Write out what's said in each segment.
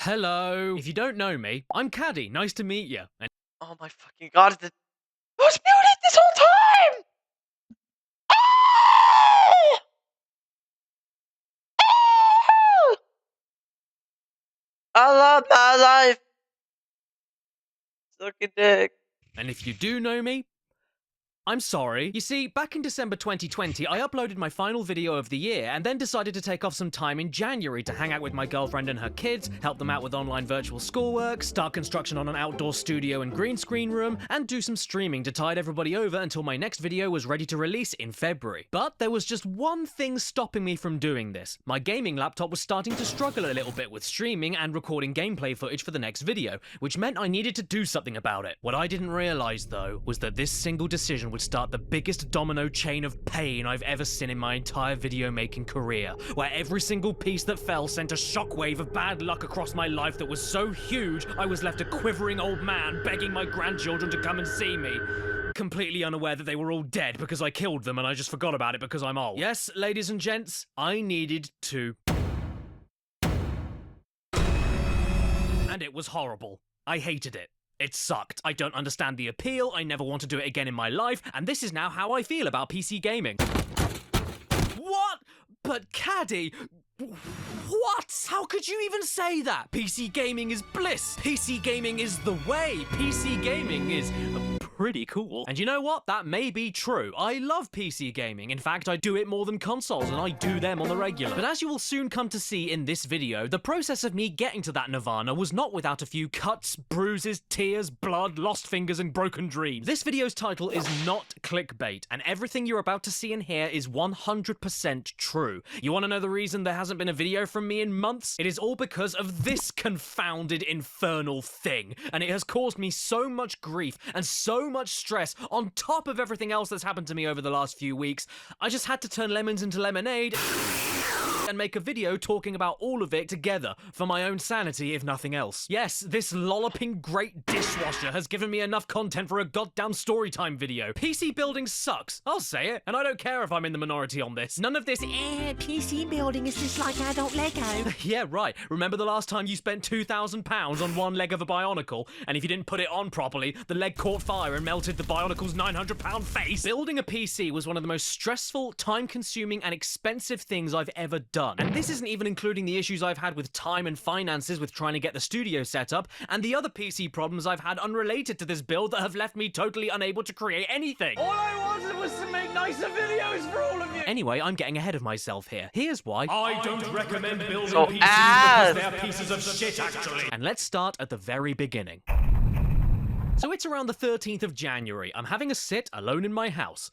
Hello. If you don't know me, I'm Caddy. Nice to meet you. And Oh my fucking god, who's muted this whole time? Ah! Ah! I love my life. Suck a dick. if you do know me, I'm sorry. You see, back in December 2020, I uploaded my final video of the year and then decided to take off some time in January to hang out with my girlfriend and her kids, help them out with online virtual schoolwork, start construction on an outdoor studio and green screen room, and do some streaming to tide everybody over until my next video was ready to release in February. But there was just one thing stopping me from doing this. My gaming laptop was starting to struggle a little bit with streaming and recording gameplay footage for the next video, which meant I needed to do something about it. What I didn't realize, though, was that this single decision would start the biggest domino chain of pain I've ever seen in my entire video making career, where every single piece that fell sent a shockwave of bad luck across my life that was so huge I was left a quivering old man begging my grandchildren to come and see me, completely unaware that they were all dead because I killed them and I just forgot about it because I'm old. Yes, ladies and gents, I needed to. And it was horrible. I hated it. It sucked. I don't understand the appeal, I never want to do it again in my life, and this is now how I feel about PC gaming. What? But Caddy, what? How could you even say that? PC gaming is bliss. PC gaming is the way. PC gaming is pretty cool. And you know what? That may be true. I love PC gaming. In fact, I do it more than consoles, and I do them on the regular. But as you will soon come to see in this video, the process of me getting to that nirvana was not without a few cuts, bruises, tears, blood, lost fingers, and broken dreams. This video's title is not clickbait, and everything you're about to see and hear is 100% true. You want to know the reason there hasn't been a video from me in months? It is all because of this confounded infernal thing, and it has caused me so much grief and so much stress on top of everything else that's happened to me over the last few weeks. I just had to turn lemons into lemonade and make a video talking about all of it together for my own sanity, if nothing else. Yes, this lolloping great dishwasher has given me enough content for a goddamn storytime video. PC building sucks, I'll say it, and I don't care if I'm in the minority on this. None of this PC building is just like adult Lego. Yeah, right. Remember the last time you spent £2,000 on one leg of a Bionicle, and if you didn't put it on properly, the leg caught fire and melted the Bionicle's £900 face? Building a PC was one of the most stressful, time-consuming, and expensive things I've ever done. And this isn't even including the issues I've had with time and finances with trying to get the studio set up, and the other PC problems I've had unrelated to this build that have left me totally unable to create anything. All I wanted was to make nicer videos for all of you! Anyway, I'm getting ahead of myself here. Here's why. I don't recommend building So PCs ass. because they're pieces of shit, actually. And let's start at the very beginning. So it's around the 13th of January. I'm having a sit alone in my house.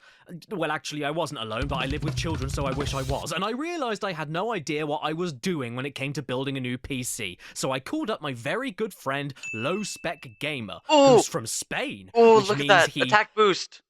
Well, actually, I wasn't alone, but I live with children, so I wish I was. And I realized I had no idea what I was doing when it came to building a new PC. So I called up my very good friend, Low Spec Gamer, who's from Spain. Oh, which look at means that. he Attack boost.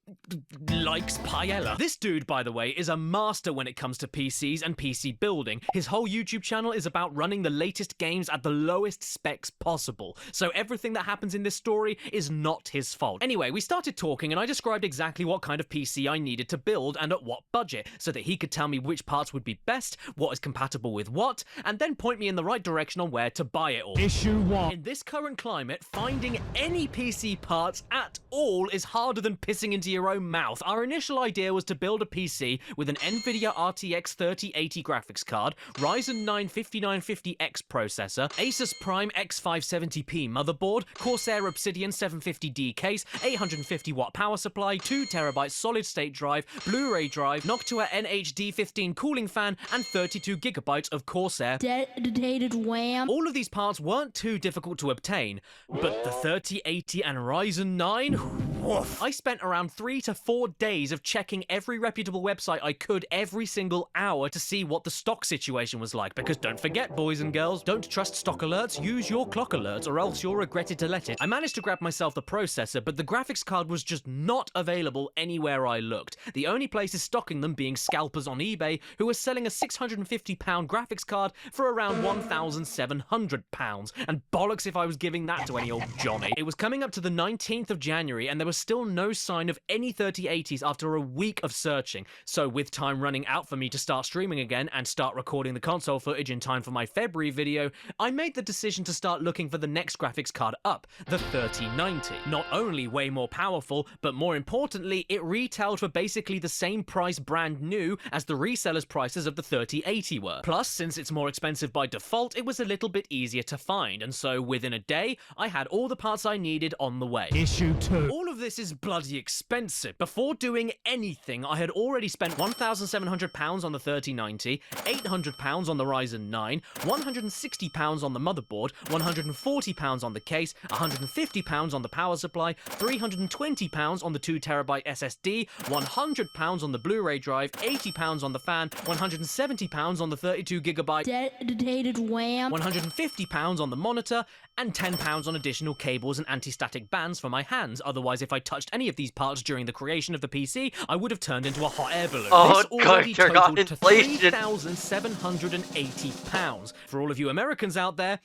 likes paella. This dude, by the way, is a master when it comes to PCs and PC building. His whole YouTube channel is about running the latest games at the lowest specs possible. So everything that happens in this story is not his fault. Anyway, we started talking and I described exactly what kind of PC I needed to build and at what budget, so that he could tell me which parts would be best, what is compatible with what, and then point me in the right direction on where to buy it all. Issue 1. In this current climate, finding any PC parts at all is harder than pissing into your own mouth. Our initial idea was to build a PC with an NVIDIA RTX 3080 graphics card, Ryzen 9 5950X processor, Asus Prime X570p motherboard, Corsair Obsidian 750D case, 850-watt power supply, 2TB solid-state drive, Blu-ray drive, Noctua NHD15 cooling fan, and 32GB of Corsair. Dedicated wham. All of these parts weren't too difficult to obtain, but the 3080 and Ryzen 9? Woof. I spent around 3 to 4 days of checking every reputable website I could every single hour to see what the stock situation was like, because don't forget, boys and girls, don't trust stock alerts, use your clock alerts or else you'll regret it to let it. I managed to grab myself the processor, but the graphics card was just not available anywhere I looked. The only places stocking them being scalpers on eBay who were selling a £650 graphics card for around £1,700, and bollocks if I was giving that to any old Johnny. It was coming up to the 19th of January and there was still no sign of any 3080s after a week of searching, so with time running out for me to start streaming again and start recording the console footage in time for my February video, I made the decision to start looking for the next graphics card up, the 3090. Not only way more powerful, but more importantly, it retailed for basically the same price brand new as the resellers' prices of the 3080 were. Plus, since it's more expensive by default, it was a little bit easier to find, and so within a day, I had all the parts I needed on the way. Issue 2. All of this is bloody expensive. Before doing anything, I had already spent £1,700 on the 3090, £800 on the Ryzen 9, £160 on the motherboard, £140 on the case, £150 on the power supply, £320 on the 2TB SSD, £100 on the Blu-ray drive, £80 on the fan, £170 on the 32GB, Dedicated wham. £150 on the monitor, and £10 on additional cables and anti-static bands for my hands. Otherwise, if I touched any of these parts during the creation of the PC, I would have turned into a hot air balloon. Oh, This already God, totaled to inflation. £3,780. For all of you Americans out there,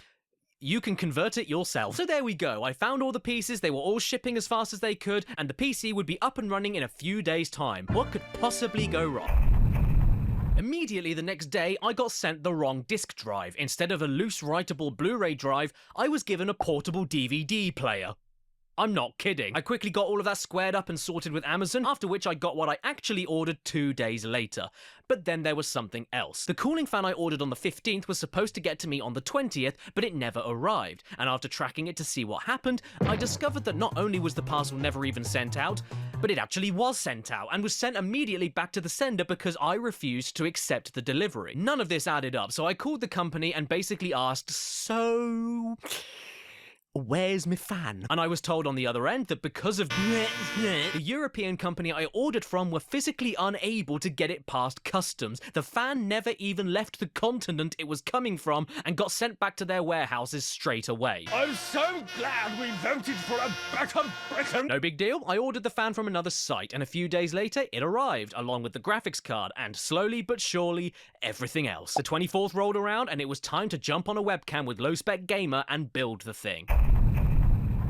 you can convert it yourself. So there we go. I found all the pieces, they were all shipping as fast as they could, and the PC would be up and running in a few days' time. What could possibly go wrong? Immediately the next day, I got sent the wrong disk drive. Instead of a loose writable Blu-ray drive, I was given a portable DVD player. I'm not kidding. I quickly got all of that squared up and sorted with Amazon, after which I got what I actually ordered 2 days later. But then there was something else. The cooling fan I ordered on the 15th was supposed to get to me on the 20th, but it never arrived. And after tracking it to see what happened, I discovered that not only was the parcel never even sent out, but it actually was sent out and was sent immediately back to the sender because I refused to accept the delivery. None of this added up, so I called the company and basically asked, so where's my fan? And I was told on the other end that because of the European company I ordered from were physically unable to get it past customs. The fan never even left the continent it was coming from and got sent back to their warehouses straight away. I'm so glad we voted for a better Britain. No big deal. I ordered the fan from another site, and a few days later, it arrived, along with the graphics card, and slowly but surely, everything else. The 24th rolled around, and it was time to jump on a webcam with Low Spec Gamer and build the thing.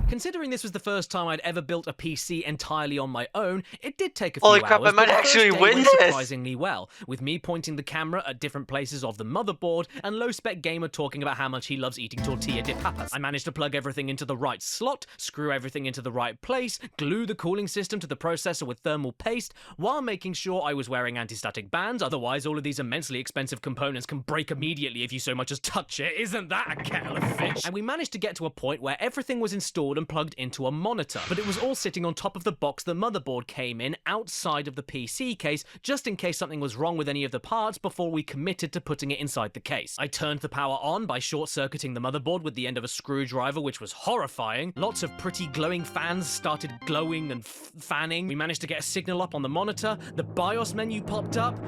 Considering this was the first time I'd ever built a PC entirely on my own, it did take a few Holy crap, hours, I might but the first actually day win went this. surprisingly well, with me pointing the camera at different places of the motherboard and Low Spec Gamer talking about how much he loves eating tortilla de papas. I managed to plug everything into the right slot, screw everything into the right place, glue the cooling system to the processor with thermal paste, while making sure I was wearing anti-static bands, otherwise all of these immensely expensive components can break immediately if you so much as touch it. Isn't that a kettle of fish? And we managed to get to a point where everything was installed and plugged into a monitor, but it was all sitting on top of the box the motherboard came in outside of the PC case, just in case something was wrong with any of the parts before we committed to putting it inside the case. I turned the power on by short-circuiting the motherboard with the end of a screwdriver, which was horrifying. Lots of pretty glowing fans started glowing and fanning. We managed to get a signal up on the monitor, the BIOS menu popped up,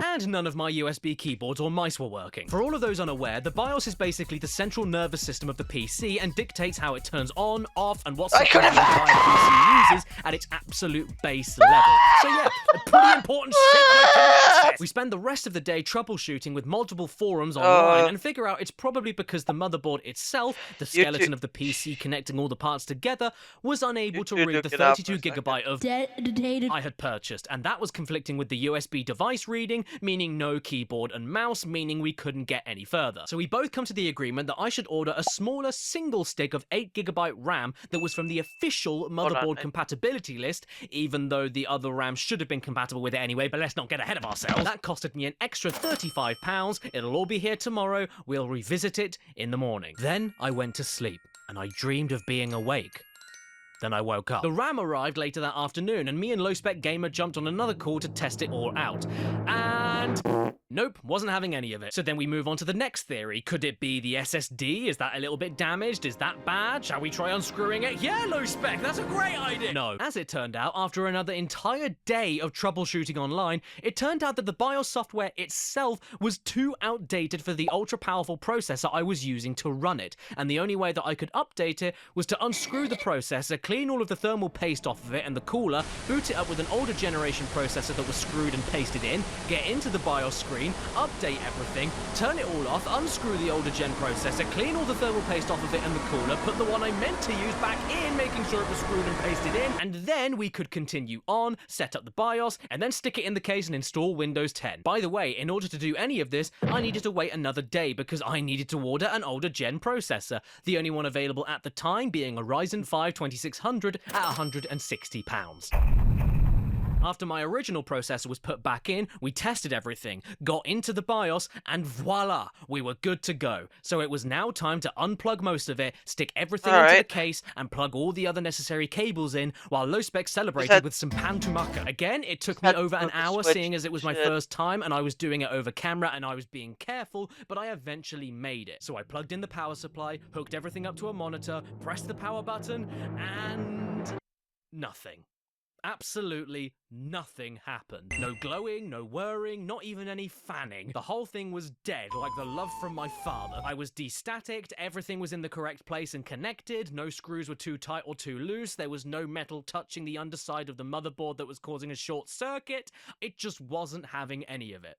and none of my USB keyboards or mice were working. For all of those unaware, the BIOS is basically the central nervous system of the PC and dictates how it turns on, off, and what support the entire PC uses at its absolute base level. So yeah, a pretty important shit I couldn't access. We spend the rest of the day troubleshooting with multiple forums online and figure out it's probably because the motherboard itself, the skeleton of the PC connecting all the parts together, was unable to read the 32GB of Dedicated. I had purchased, and that was conflicting with the USB device reading, meaning no keyboard and mouse, meaning we couldn't get any further. So we both come to the agreement that I should order a smaller single stick of 8GB RAM that was from the official motherboard compatibility list, even though the other RAM should have been compatible with it anyway, but let's not get ahead of ourselves. That costed me an extra £35. It'll all be here tomorrow. We'll revisit it in the morning. Then I went to sleep, and I dreamed of being awake. Then I woke up. The RAM arrived later that afternoon, and me and Low Spec Gamer jumped on another call to test it all out. And nope, wasn't having any of it. So then we move on to the next theory. Could it be the SSD? Is that a little bit damaged? Is that bad? Shall we try unscrewing it? Yeah, Low Spec, that's a great idea! No. As it turned out, after another entire day of troubleshooting online, it turned out that the BIOS software itself was too outdated for the ultra-powerful processor I was using to run it, and the only way that I could update it was to unscrew the processor, clean all of the thermal paste off of it and the cooler, boot it up with an older generation processor that was screwed and pasted in, get into the BIOS screen, update everything, turn it all off, unscrew the older gen processor, clean all the thermal paste off of it and the cooler, put the one I meant to use back in, making sure it was screwed and pasted in, and then we could continue on, set up the BIOS, and then stick it in the case and install Windows 10. By the way, in order to do any of this, I needed to wait another day because I needed to order an older gen processor, the only one available at the time being a Ryzen 5 2600 at £160. After my original processor was put back in, we tested everything, got into the BIOS, and voila, we were good to go. So it was now time to unplug most of it, stick everything into the Alright. case, and plug all the other necessary cables in, while Low-Spec celebrated with some Pantumaka. Again, it took me had over an to hour, switch seeing as it was my shit. first time, and I was doing it over camera, and I was being careful, but I eventually made it. So I plugged in the power supply, hooked everything up to a monitor, pressed the power button, and nothing. Absolutely nothing happened. No glowing, no whirring, not even any fanning. The whole thing was dead, like the love from my father. I was destaticked, everything was in the correct place and connected, no screws were too tight or too loose, there was no metal touching the underside of the motherboard that was causing a short circuit. It just wasn't having any of it.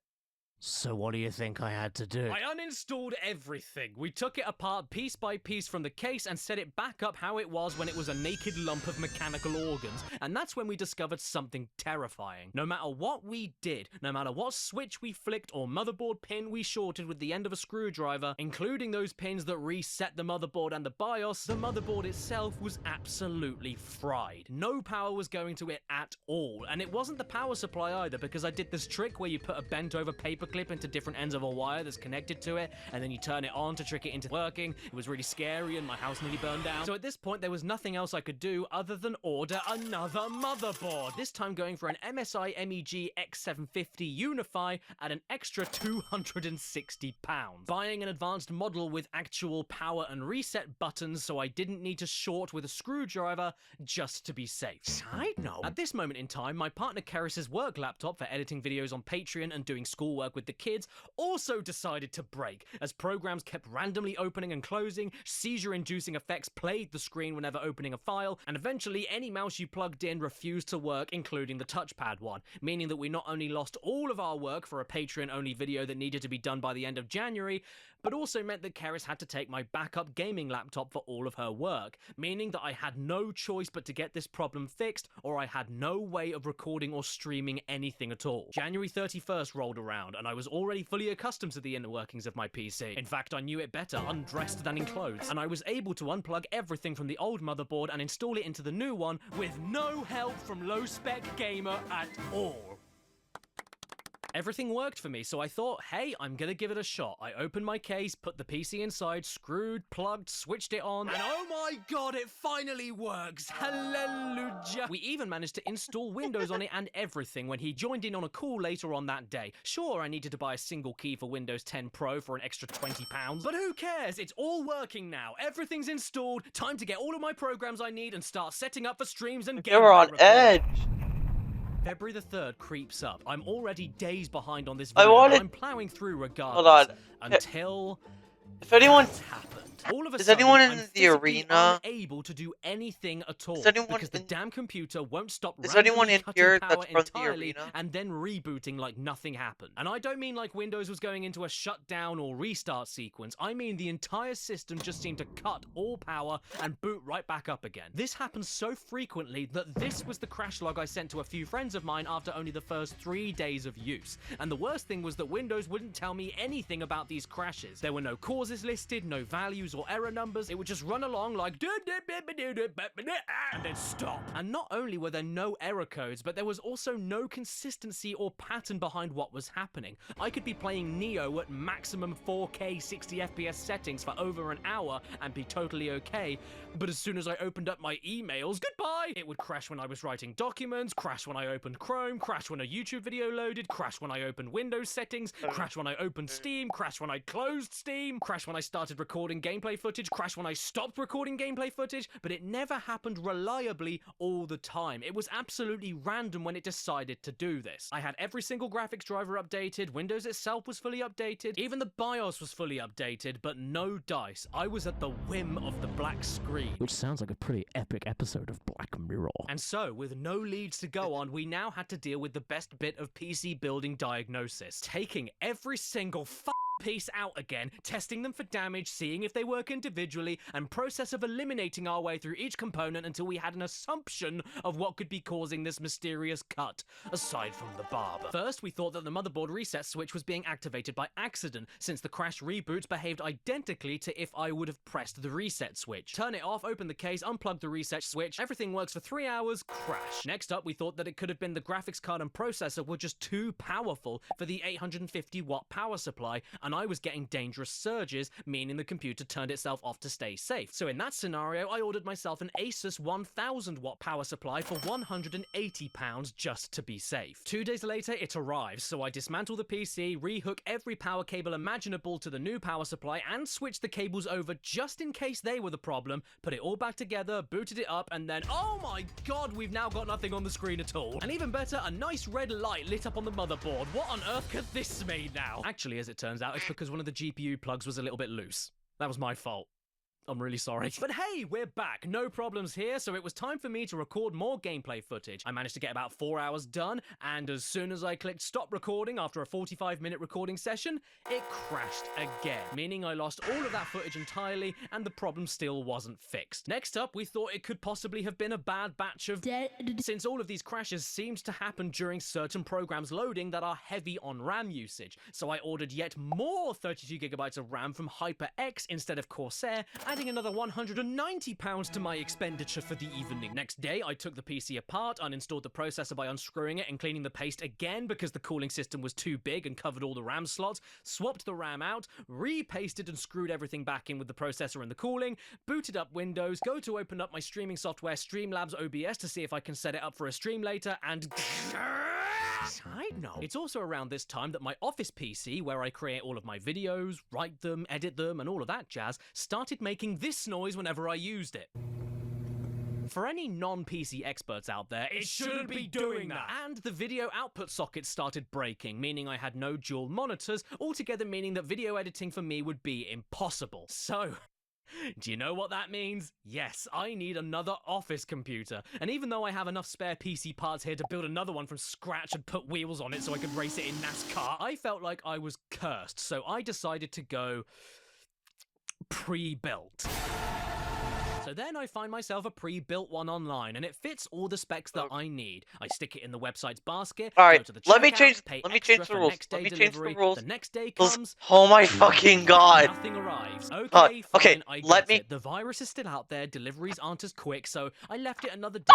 So what do you think I had to do? I uninstalled everything. We took it apart piece by piece from the case and set it back up how it was when it was a naked lump of mechanical organs. And that's when we discovered something terrifying. No matter what we did, no matter what switch we flicked or motherboard pin we shorted with the end of a screwdriver, including those pins that reset the motherboard and the BIOS, the motherboard itself was absolutely fried. No power was going to it at all. And it wasn't the power supply either, because I did this trick where you put a bent over paper clip into different ends of a wire that's connected to it, and then you turn it on to trick it into working. It was really scary and my house nearly burned down. So at this point there was nothing else I could do other than order another motherboard, this time going for an MSI MEG X750 Unify at an extra £260. Buying an advanced model with actual power and reset buttons so I didn't need to short with a screwdriver just to be safe. Side note, at this moment in time, my partner Keris's work laptop for editing videos on Patreon and doing schoolwork with the kids also decided to break, as programs kept randomly opening and closing, seizure-inducing effects plagued the screen whenever opening a file, and eventually any mouse you plugged in refused to work, including the touchpad one, meaning that we not only lost all of our work for a Patreon-only video that needed to be done by the end of January, but also meant that Keris had to take my backup gaming laptop for all of her work, meaning that I had no choice but to get this problem fixed, or I had no way of recording or streaming anything at all. January 31st rolled around, and I was already fully accustomed to the inner workings of my PC. In fact, I knew it better undressed than in clothes, and I was able to unplug everything from the old motherboard and install it into the new one with no help from Low-Spec Gamer at all. Everything worked for me, so I thought, hey, I'm gonna give it a shot. I opened my case, put the PC inside, screwed, plugged, switched it on, and oh my god, it finally works! Hallelujah! We even managed to install Windows on it and everything when he joined in on a call later on that day. Sure, I needed to buy a single key for Windows 10 Pro for an extra £20, but who cares? It's all working now. Everything's installed. Time to get all of my programs I need and start setting up for streams and gameplay. You're on edge. February the 3rd creeps up. I'm already days behind on this I video, wanted- but I'm plowing through regardless. Hold on. Until If anyone, that happened. All of a Is sudden, anyone in I'm the physically arena? unable to do anything at all, anyone because the in- damn computer won't stop Is anyone randomly in cutting here power that's from the entirely arena? and then rebooting like nothing happened. And I don't mean like Windows was going into a shutdown or restart sequence. I mean the entire system just seemed to cut all power and boot right back up again. This happens so frequently that this was the crash log I sent to a few friends of mine after only the first 3 days of use. And the worst thing was that Windows wouldn't tell me anything about these crashes. There were no causes listed, no values or error numbers. It would just run along like and then stop. And not only were there no error codes, but there was also no consistency or pattern behind what was happening. I could be playing Neo at maximum 4K 60 FPS settings for over an hour and be totally okay, but as soon as I opened up my emails, goodbye! It would crash when I was writing documents, crash when I opened Chrome, crash when a YouTube video loaded, crash when I opened Windows settings, crash when I opened Steam, crash when I closed Steam, crash when I started recording gameplay footage, crash when I stopped recording gameplay footage, but it never happened reliably all the time. It was absolutely random when it decided to do this. I had every single graphics driver updated, Windows itself was fully updated, even the BIOS was fully updated, but no dice. I was at the whim of the black screen. Which sounds like a pretty epic episode of Black Mirror. And so, with no leads to go on, we now had to deal with the best bit of PC building diagnosis. Taking every single piece out again, testing them for damage, seeing if they work individually, and process of eliminating our way through each component until we had an assumption of what could be causing this mysterious cut, aside from the barber. First, we thought that the motherboard reset switch was being activated by accident, since the crashed reboots behaved identically to if I would have pressed the reset switch. Turn it off, open the case, unplug the reset switch, everything works for 3 hours, crash. Next up, we thought that it could have been the graphics card and processor were just too powerful for the 850 watt power supply, and I was getting dangerous surges, meaning the computer turned itself off to stay safe. So in that scenario, I ordered myself an Asus 1000 watt power supply for £180 just to be safe. 2 days later, it arrives, so I dismantle the PC, rehook every power cable imaginable to the new power supply, and switch the cables over just in case they were the problem, put it all back together, booted it up, and then, oh my god, we've now got nothing on the screen at all. And even better, a nice red light lit up on the motherboard. What on earth could this mean now? Actually, as it turns out, it's because one of the GPU plugs was a little bit loose. That was my fault. I'm really sorry. But hey, we're back. No problems here, so it was time for me to record more gameplay footage. I managed to get about 4 hours done, and as soon as I clicked stop recording after a 45-minute recording session, it crashed again, meaning I lost all of that footage entirely, and the problem still wasn't fixed. Next up, we thought it could possibly have been a bad batch of... since all of these crashes seemed to happen during certain programs loading that are heavy on RAM usage. So I ordered yet more 32GB of RAM from HyperX instead of Corsair, adding another £190 to my expenditure for the evening. Next day, I took the PC apart, uninstalled the processor by unscrewing it and cleaning the paste again because the cooling system was too big and covered all the RAM slots, swapped the RAM out, repasted and screwed everything back in with the processor and the cooling, booted up Windows, go to open up my streaming software Streamlabs OBS to see if I can set it up for a stream later, and... Side note, it's also around this time that my office PC, where I create all of my videos, write them, edit them, and all of that jazz, started making this noise whenever I used it. For any non-PC experts out there, it shouldn't be doing that. And the video output socket started breaking, meaning I had no dual monitors, altogether meaning that video editing for me would be impossible. So... do you know what that means? Yes, I need another office computer. And even though I have enough spare PC parts here to build another one from scratch and put wheels on it so I could race it in NASCAR, I felt like I was cursed, so I decided to go pre-built. So then I find myself a pre-built one online, and it fits all the specs that I need. I stick it in the website's basket, Alright, go to the checkout, let me change the rules. Next-day Let me change the delivery. rules. The next day Rules. comes... Oh my fucking god. nothing arrives. Okay, Fine, I let get me- it. The virus is still out there, deliveries aren't as quick, so I left it another day.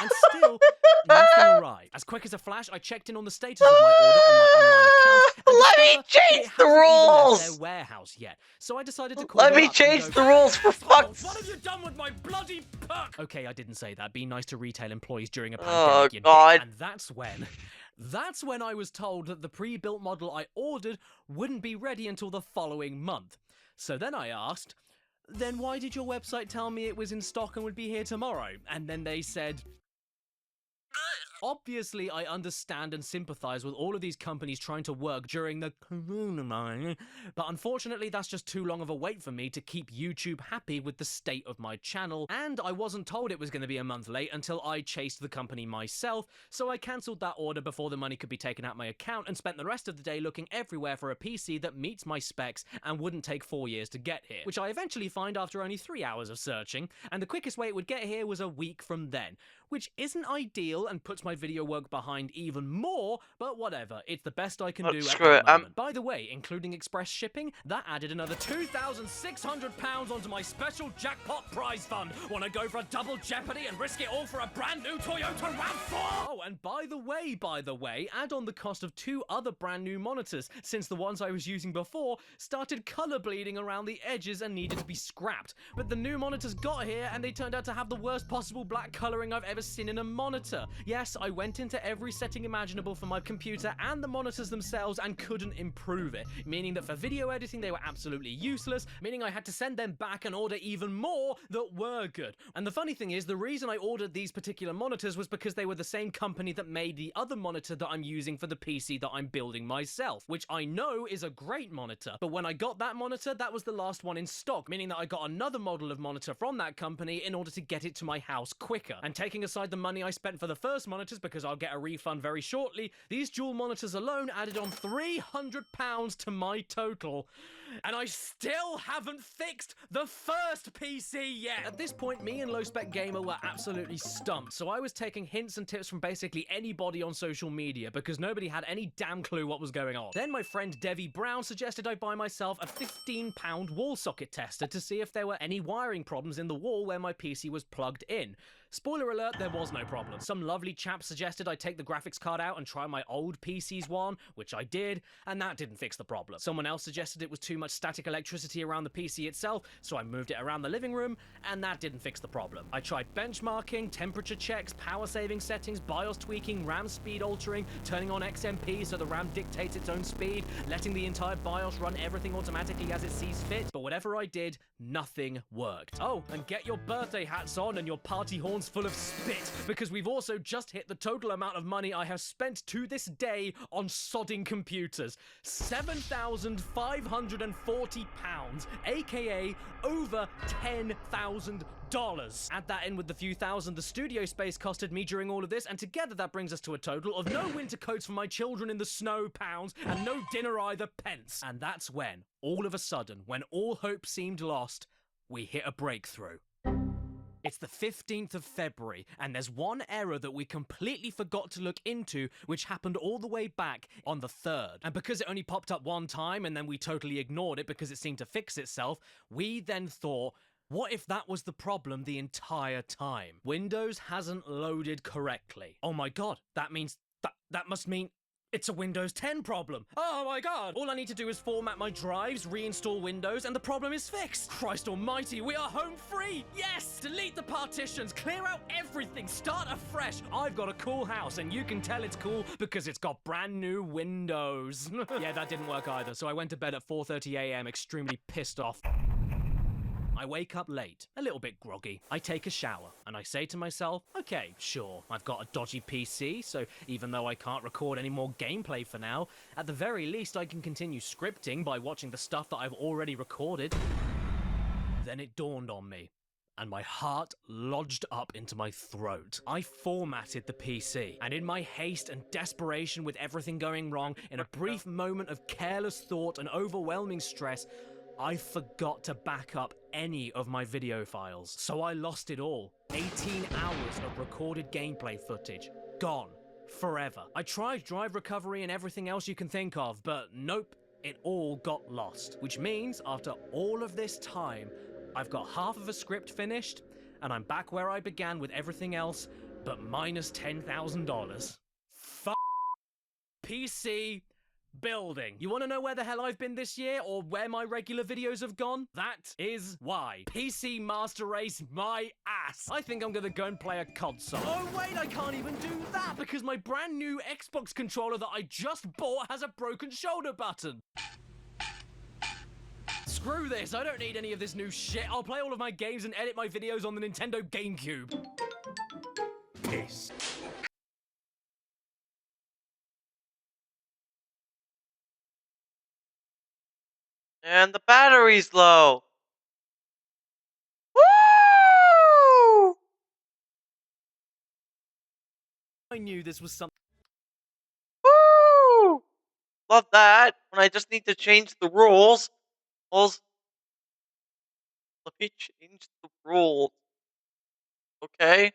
And still, nothing arrived. As quick as a flash, I checked in on the status of my order on my online account. And Let me discovered change it the hasn't even left rules! their warehouse yet. So I decided to call Let them me up and change go, the rules for fuck's What have you done with my bloody perk? Okay, I didn't say that. Be nice to retail employees during a Oh, pandemic, you God. dick. And that's when I was told that the pre-built model I ordered wouldn't be ready until the following month. So then I asked, then why did your website tell me it was in stock and would be here tomorrow? And then they said... Obviously, I understand and sympathize with all of these companies trying to work during the corona, but unfortunately that's just too long of a wait for me to keep YouTube happy with the state of my channel, and I wasn't told it was going to be a month late until I chased the company myself, so I cancelled that order before the money could be taken out my account and spent the rest of the day looking everywhere for a PC that meets my specs and wouldn't take 4 years to get here, which I eventually find after only 3 hours of searching, and the quickest way it would get here was a week from then, which isn't ideal and puts my video work behind even more, but whatever, it's the best I can do at screw the it, moment. By the way, including express shipping, that added another £2,600 onto my special jackpot prize fund. Wanna go for a double jeopardy and risk it all for a brand new Toyota RAV4? Oh, and by the way, add on the cost of 2 other brand new monitors, since the ones I was using before started color bleeding around the edges and needed to be scrapped. But the new monitors got here and they turned out to have the worst possible black coloring I've ever seen in a monitor. Yes, I went into every setting imaginable for my computer and the monitors themselves and couldn't improve it, meaning that for video editing they were absolutely useless, meaning I had to send them back and order even more that were good. And the funny thing is, the reason I ordered these particular monitors was because they were the same company that made the other monitor that I'm using for the PC that I'm building myself, which I know is a great monitor. But when I got that monitor, that was the last one in stock, meaning that I got another model of monitor from that company in order to get it to my house quicker. And taking aside the money I spent for the first monitors because I'll get a refund very shortly, these dual monitors alone added on £300 to my total. And I still haven't fixed the first PC yet! At this point, me and Low Spec Gamer were absolutely stumped, so I was taking hints and tips from basically anybody on social media because nobody had any damn clue what was going on. Then my friend Devi Brown suggested I buy myself a £15 wall socket tester to see if there were any wiring problems in the wall where my PC was plugged in. Spoiler alert, there was no problem. Some lovely chap suggested I take the graphics card out and try my old PC's one, which I did, and that didn't fix the problem. Someone else suggested it was too much static electricity around the PC itself, so I moved it around the living room, and that didn't fix the problem. I tried benchmarking, temperature checks, power saving settings, BIOS tweaking, RAM speed altering, turning on XMP so the RAM dictates its own speed, letting the entire BIOS run everything automatically as it sees fit, but whatever I did, nothing worked. Oh, and get your birthday hats on and your party horns full of spit, because we've also just hit the total amount of money I have spent to this day on sodding computers. £7,540, aka over $10,000. Add that in with the few thousand the studio space costed me during all of this, and together that brings us to a total of no winter coats for my children in the snow pounds, and no dinner either pence. And that's when, all of a sudden, when all hope seemed lost, we hit a breakthrough. It's the 15th of February, and there's one error that we completely forgot to look into, which happened all the way back on the 3rd. And because it only popped up one time, and then we totally ignored it because it seemed to fix itself, we then thought, what if that was the problem the entire time? Windows hasn't loaded correctly. Oh my god, that means... that must mean... it's a Windows 10 problem. Oh my god! All I need to do is format my drives, reinstall Windows, and the problem is fixed. Christ almighty, we are home free! Yes! Delete the partitions, clear out everything, start afresh. I've got a cool house, and you can tell it's cool because it's got brand new windows. Yeah, that didn't work either, so I went to bed at 4:30 AM extremely pissed off. I wake up late, a little bit groggy. I take a shower, and I say to myself, okay, sure, I've got a dodgy PC, so even though I can't record any more gameplay for now, at the very least I can continue scripting by watching the stuff that I've already recorded. Then it dawned on me, and my heart lodged up into my throat. I formatted the PC, and in my haste and desperation with everything going wrong, in a brief moment of careless thought and overwhelming stress, I forgot to back up any of my video files. So I lost it all. 18 hours of recorded gameplay footage. Gone. Forever. I tried drive recovery and everything else you can think of, but nope, it all got lost. Which means, after all of this time, I've got half of a script finished, and I'm back where I began with everything else, but minus $10,000. Fuck PC building. You want to know where the hell I've been this year, or where my regular videos have gone? That is why. PC Master Race my ass. I think I'm gonna go and play a console. Oh wait, I can't even do that because my brand new Xbox controller that I just bought has a broken shoulder button. Screw this, I don't need any of this new shit. I'll play all of my games and edit my videos on the Nintendo GameCube. Peace. And the battery's low. Woo! I knew this was something. Woo! Love that. When I just need to change the rules. Let me change the rules. Okay.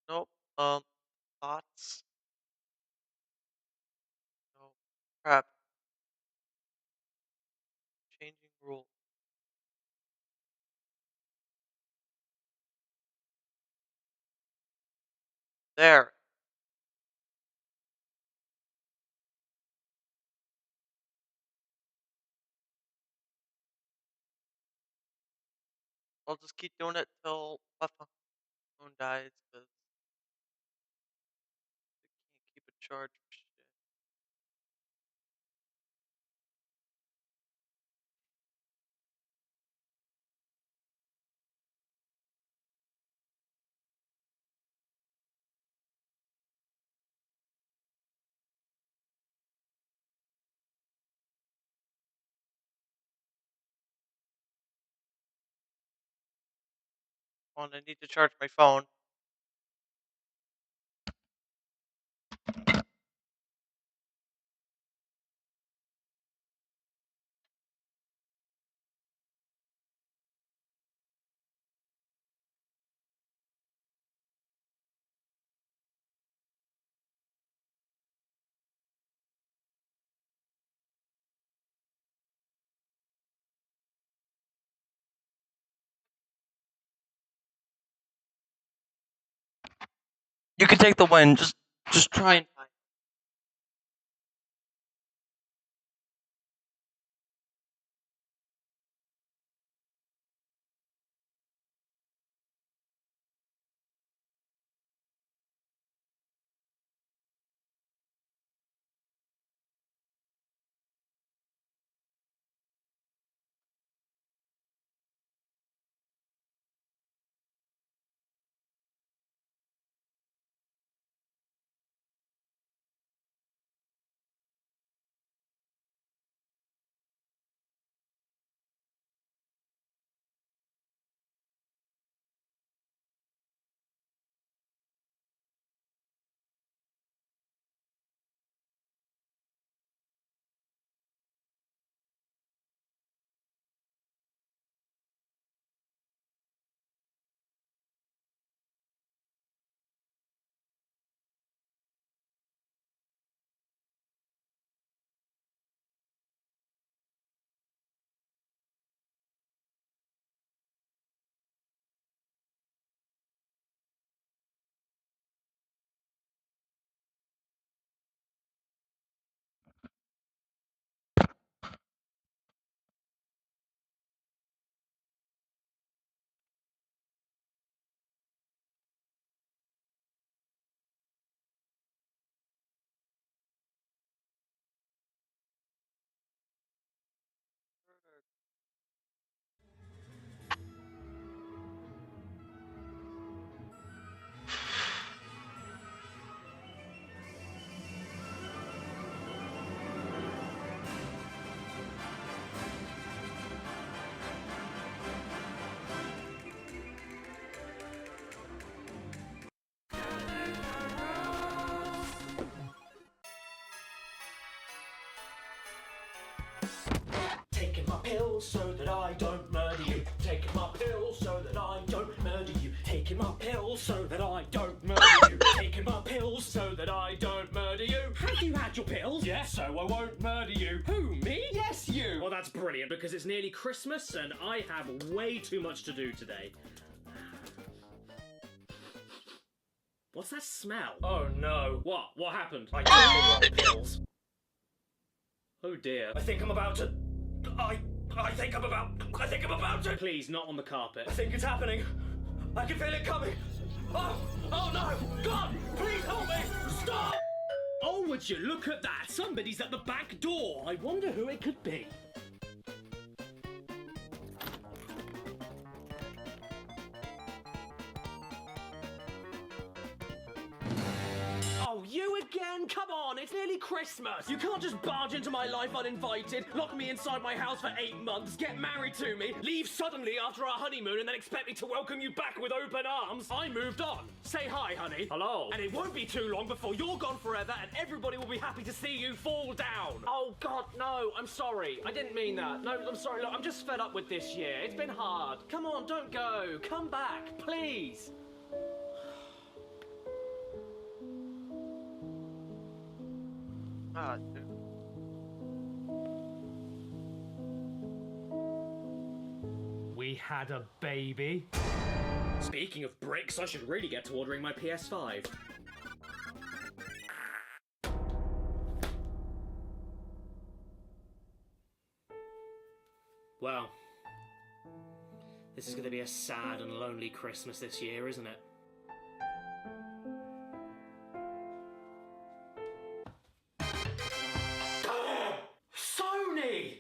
Nope. Thoughts. No. Crap. Changing rules. There. I'll just keep doing it till my phone dies because I can't keep a charge for shit. Hold on, I need to charge my phone. You can take the win. Just try and. Taking my pills so that I don't murder you. Taking my pills so that I don't murder you. Taking my pills so that I don't murder you. Taking my pills so that I don't murder you. Have you had your pills? Yes, so I won't murder you. Who, me? Yes, you. Well, that's brilliant because it's nearly Christmas and I have way too much to do today. What's that smell? Oh no. What? What happened? I took the wrong pills. Oh dear. I think I'm about to... I think I'm about to... Please, not on the carpet. I think it's happening. I can feel it coming. Oh no! God, please help me! Stop! Oh, would you look at that? Somebody's at the back door. I wonder who it could be. Oh, you again? Come on, it's nearly Christmas. You can't just barge into my life uninvited, lock me inside my house for 8 months, get married to me, leave suddenly after our honeymoon, and then expect me to welcome you back with open arms. I moved on. Say hi, honey. Hello. And it won't be too long before you're gone forever and everybody will be happy to see you fall down. Oh, God, no. I'm sorry. I didn't mean that. No, I'm sorry. Look, I'm just fed up with this year. It's been hard. Come on, don't go. Come back, please. Ah, dude. We had a baby. Speaking of bricks, I should really get to ordering my PS5. Well, this is going to be a sad and lonely Christmas this year, isn't it? Sony!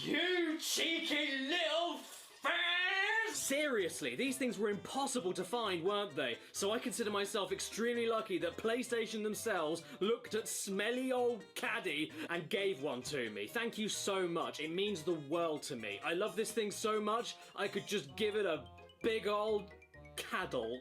You cheeky little fans! Seriously, these things were impossible to find, weren't they? So I consider myself extremely lucky that PlayStation themselves looked at smelly old Caddy and gave one to me. Thank you so much. It means the world to me. I love this thing so much, I could just give it a big old caddle.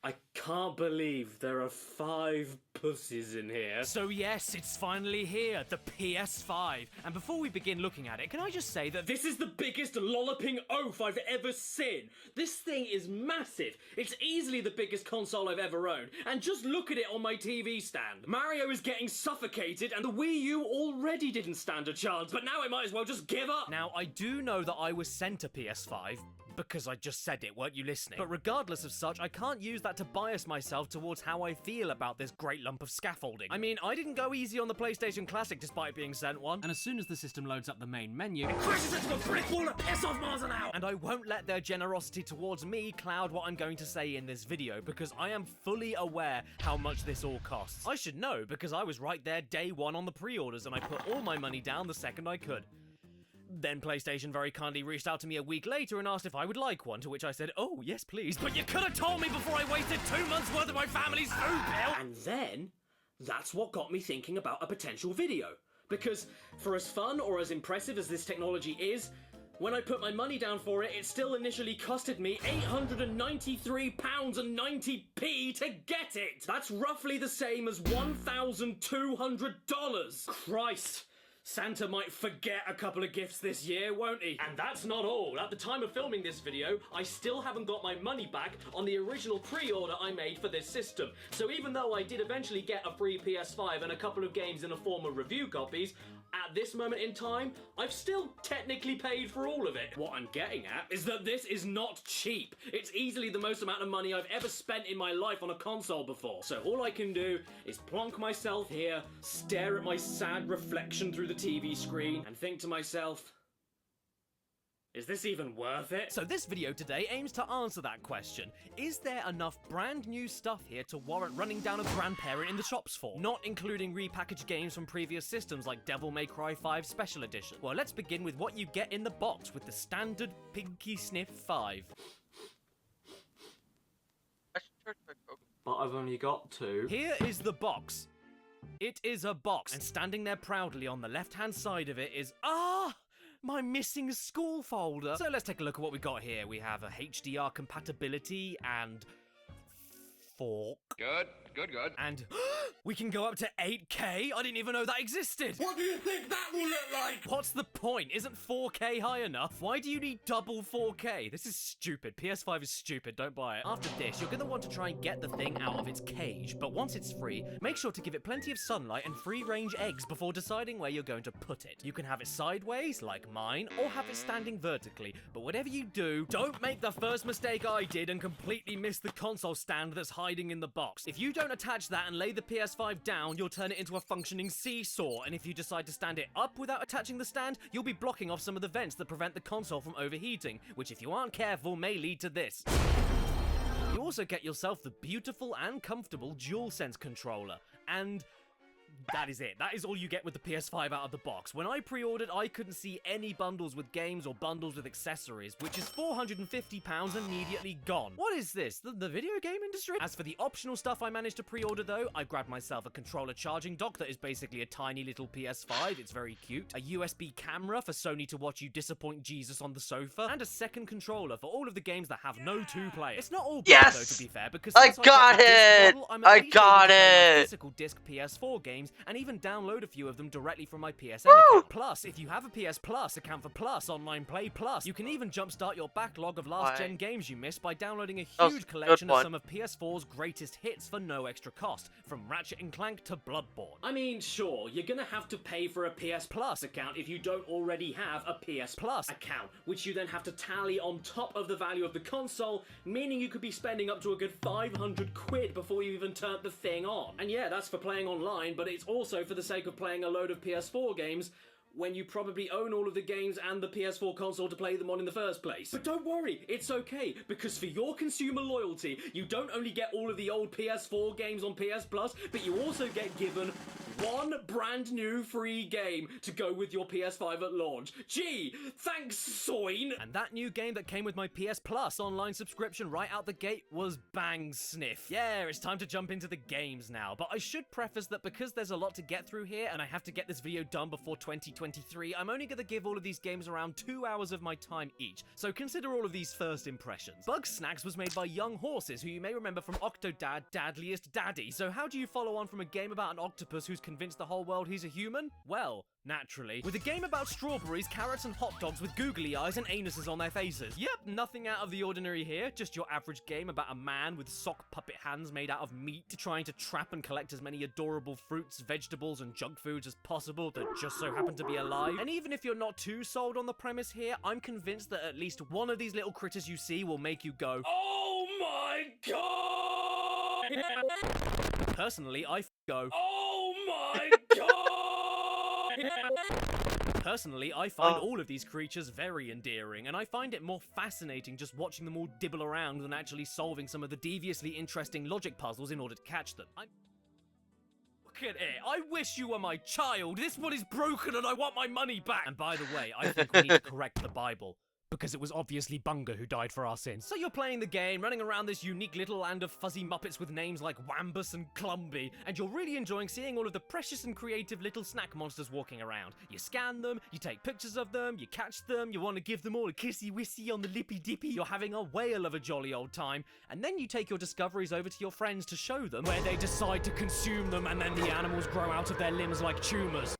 I can't believe there are 5 pussies in here. So yes, it's finally here, the PS5. And before we begin looking at it, can I just say that this is the biggest lolloping oaf I've ever seen. This thing is massive. It's easily the biggest console I've ever owned. And just look at it on my TV stand. Mario is getting suffocated and the Wii U already didn't stand a chance, but now I might as well just give up. Now, I do know that I was sent a PS5, because I just said it, weren't you listening? But regardless of such, I can't use that to bias myself towards how I feel about this great lump of scaffolding. I mean, I didn't go easy on the PlayStation Classic despite being sent one. And as soon as the system loads up the main menu, it crashes into a brick wall and piss off miles an hour! And I won't let their generosity towards me cloud what I'm going to say in this video, because I am fully aware how much this all costs. I should know, because I was right there day one on the pre-orders and I put all my money down the second I could. Then PlayStation very kindly reached out to me a week later and asked if I would like one, to which I said, oh, yes please, but you could have told me before I wasted 2 months worth of my family's food bill! And then, that's what got me thinking about a potential video. Because, for as fun or as impressive as this technology is, when I put my money down for it, it still initially costed me £893.90p to get it! That's roughly the same as $1,200! Christ! Santa might forget a couple of gifts this year, won't he? And that's not all. At the time of filming this video, I still haven't got my money back on the original pre-order I made for this system. So even though I did eventually get a free PS5 and a couple of games in the form of review copies, at this moment in time, I've still technically paid for all of it. What I'm getting at is that this is not cheap. It's easily the most amount of money I've ever spent in my life on a console before. So all I can do is plonk myself here, stare at my sad reflection through the TV screen, and think to myself, is this even worth it? So this video today aims to answer that question. Is there enough brand new stuff here to warrant running down a grandparent in the shops for? Not including repackaged games from previous systems like Devil May Cry 5 Special Edition. Well, let's begin with what you get in the box with the standard Pinky Sniff 5. But I've only got 2. Here is the box. It is a box, and standing there proudly on the left-hand side of it is, my missing school folder. So let's take a look at what we got here. We have a HDR compatibility and fork. Good. And we can go up to 8K? I didn't even know that existed. What do you think that will look like? What's the point? Isn't 4K high enough? Why do you need double 4K? This is stupid. PS5 is stupid. Don't buy it. After this, you're going to want to try and get the thing out of its cage. But once it's free, make sure to give it plenty of sunlight and free-range eggs before deciding where you're going to put it. You can have it sideways, like mine, or have it standing vertically. But whatever you do, don't make the first mistake I did and completely miss the console stand that's hiding in the box. If you don't attach that and lay the PS5 down, you'll turn it into a functioning seesaw, and if you decide to stand it up without attaching the stand, you'll be blocking off some of the vents that prevent the console from overheating, which if you aren't careful may lead to this. You also get yourself the beautiful and comfortable DualSense controller, and that is it. That is all you get with the PS5 out of the box. When I pre-ordered, I couldn't see any bundles with games or bundles with accessories, which is £450 immediately gone. What is this? The video game industry? As for the optional stuff I managed to pre-order though, I grabbed myself a controller charging dock that is basically a tiny little PS5. It's very cute. A USB camera for Sony to watch you disappoint Jesus on the sofa, and a second controller for all of the games that have no 2-player. It's not all bad though, to be fair, because since got it! I got it! Physical disc PS4 games and even download a few of them directly from my PSN account. Plus, if you have a PS Plus account for Plus, Online Play Plus, you can even jumpstart your backlog of last-gen games you missed by downloading a huge collection of some of PS4's greatest hits for no extra cost, from Ratchet & Clank to Bloodborne. I mean, sure, you're gonna have to pay for a PS Plus account if you don't already have a PS Plus account, which you then have to tally on top of the value of the console, meaning you could be spending up to a good 500 quid before you even turned the thing on. And yeah, that's for playing online, but it's also for the sake of playing a load of PS4 games when you probably own all of the games and the PS4 console to play them on in the first place. But don't worry, it's okay, because for your consumer loyalty, you don't only get all of the old PS4 games on PS Plus, but you also get given one brand new free game to go with your PS5 at launch. Gee, thanks, Soin! And that new game that came with my PS Plus online subscription right out the gate was Bang Sniff. Yeah, it's time to jump into the games now, but I should preface that because there's a lot to get through here and I have to get this video done before 2023, I'm only gonna give all of these games around 2 hours of my time each, so consider all of these first impressions. Bugsnax was made by Young Horses, who you may remember from Octodad, Dadliest Daddy. So how do you follow on from a game about an octopus who's convinced the whole world he's a human? Well, naturally, with a game about strawberries, carrots, and hot dogs with googly eyes and anuses on their faces. Yep, nothing out of the ordinary here, just your average game about a man with sock puppet hands made out of meat trying to trap and collect as many adorable fruits, vegetables, and junk foods as possible that just so happen to be alive. And even if you're not too sold on the premise here, I'm convinced that at least one of these little critters you see will make you go, "Oh my god!" Personally, I go, "Oh my god!" Personally, I find all of these creatures very endearing, and I find it more fascinating just watching them all dibble around than actually solving some of the deviously interesting logic puzzles in order to catch them. Look at it! I wish you were my child! This one is broken and I want my money back! And by the way, I think we need to correct the Bible, because it was obviously Bunga who died for our sins. So you're playing the game, running around this unique little land of fuzzy muppets with names like Wambus and Clumby, and you're really enjoying seeing all of the precious and creative little snack monsters walking around. You scan them, you take pictures of them, you catch them, you want to give them all a kissy-wissy on the lippy-dippy, you're having a whale of a jolly old time, and then you take your discoveries over to your friends to show them, where they decide to consume them, and then the animals grow out of their limbs like tumors.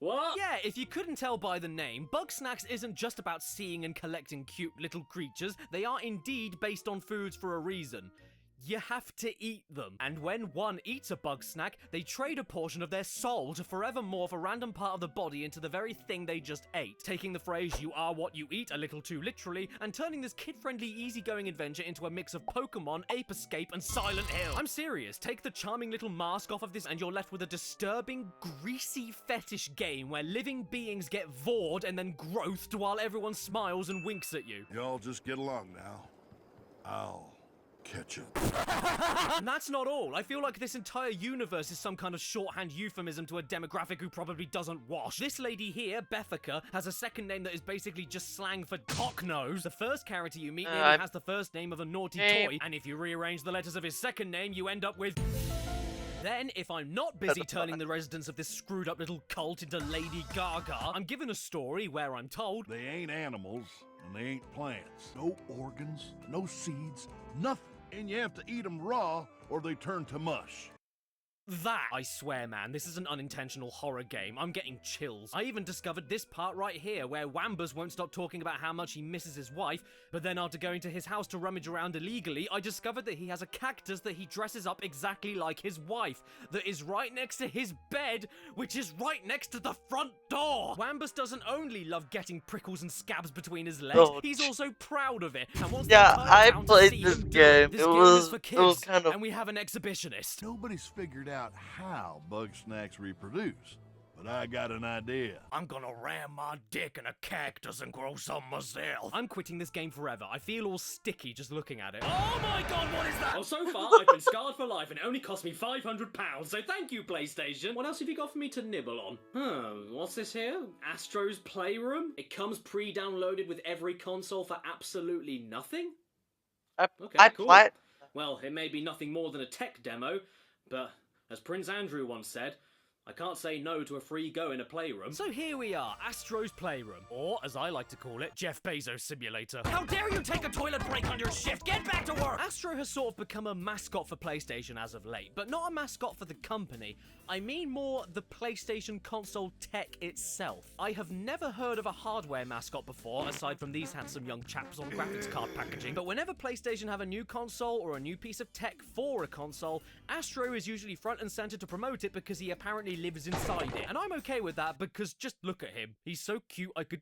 What? Yeah, if you couldn't tell by the name, Bugsnax isn't just about seeing and collecting cute little creatures. They are indeed based on foods for a reason. You have to eat them. And when one eats a Bugsnax, they trade a portion of their soul to forever morph a random part of the body into the very thing they just ate, taking the phrase "you are what you eat" a little too literally, and turning this kid-friendly, easygoing adventure into a mix of Pokemon, Ape Escape, and Silent Hill. I'm serious, take the charming little mask off of this and you're left with a disturbing, greasy fetish game where living beings get vored and then growthed while everyone smiles and winks at you. Y'all just get along now. I'll catch up. And that's not all. I feel like this entire universe is some kind of shorthand euphemism to a demographic who probably doesn't wash. This lady here, Bethica, has a second name that is basically just slang for cocknose. The first character you meet nearly has the first name of a naughty toy, and if you rearrange the letters of his second name, you end up with... Then, if I'm not busy turning the residents of this screwed up little cult into Lady Gaga, I'm given a story where I'm told They ain't animals, and they ain't plants. No organs, no seeds, nothing. And you have to eat them raw, or they turn to mush. that. I swear, man, this is an unintentional horror game. I'm getting chills. I even discovered this part right here, where Wambus won't stop talking about how much he misses his wife, but then after going to his house to rummage around illegally, I discovered that he has a cactus that he dresses up exactly like his wife, that is right next to his bed, which is right next to the front door. Wambus doesn't only love getting prickles and scabs between his legs, he's also proud of it, and wants Yeah, the entire I town to played see this him do game. it. This It game was- is for it was kids, kind of- and we have an exhibitionist. Nobody's figured out how Bugsnax reproduce, but I got an idea. I'm gonna ram my dick in a cactus and grow some myself. I'm quitting this game forever. I feel all sticky just looking at it. Oh my god, what is that? Oh, so far I've been scarred for life and it only cost me £500, so thank you, PlayStation. What else have you got for me to nibble on? What's this here? Astro's Playroom? It comes pre-downloaded with every console for absolutely nothing? Okay, I cool. played. Well, it may be nothing more than a tech demo, but as Prince Andrew once said, I can't say no to a free go in a playroom. So here we are, Astro's Playroom, or as I like to call it, Jeff Bezos Simulator. How dare you take a toilet break on your shift? Get back to work! Astro has sort of become a mascot for PlayStation as of late, but not a mascot for the company. I mean more the PlayStation console tech itself. I have never heard of a hardware mascot before, aside from these handsome young chaps on graphics card packaging, but whenever PlayStation have a new console or a new piece of tech for a console, Astro is usually front and center to promote it because he apparently lives inside it. And I'm okay with that because just look at him. He's so cute I could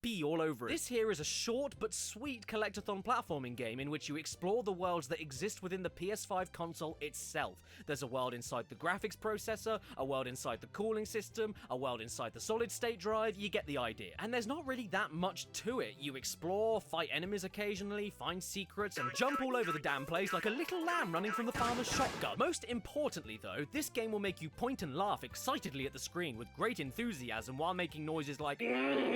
pee all over it. This here is a short but sweet collectathon platforming game in which you explore the worlds that exist within the PS5 console itself. There's a world inside the graphics processor, a world inside the cooling system, a world inside the solid state drive, you get the idea. And there's not really that much to it. You explore, fight enemies occasionally, find secrets, and jump all over the damn place like a little lamb running from the farmer's shotgun. Most importantly though, this game will make you point and laugh excitedly at the screen with great enthusiasm while making noises like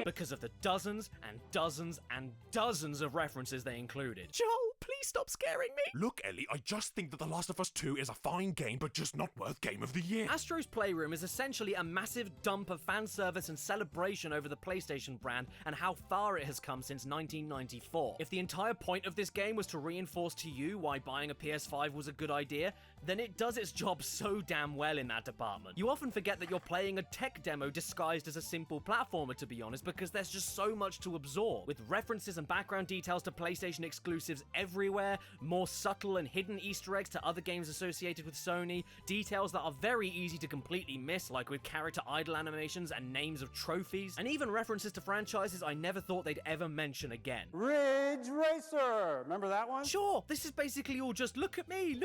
because of the dozens and dozens and dozens of references they included. Joel, please stop scaring me. Look, Ellie, I just think that The Last of Us 2 is a fine game, but just not worth Game of the Year. Astro's Playroom is essentially a massive dump of fan service and celebration over the PlayStation brand and how far it has come since 1994. If the entire point of this game was to reinforce to you why buying a PS5 was a good idea, then it does its job so damn well in that department. You often forget that you're playing a tech demo disguised as a simple platformer, to be honest, because there's just so much to absorb. With references and background details to PlayStation exclusives everywhere, more subtle and hidden Easter eggs to other games associated with Sony, details that are very easy to completely miss, like with character idle animations and names of trophies, and even references to franchises I never thought they'd ever mention again. Ridge Racer! Remember that one? Sure, this is basically all just look at me,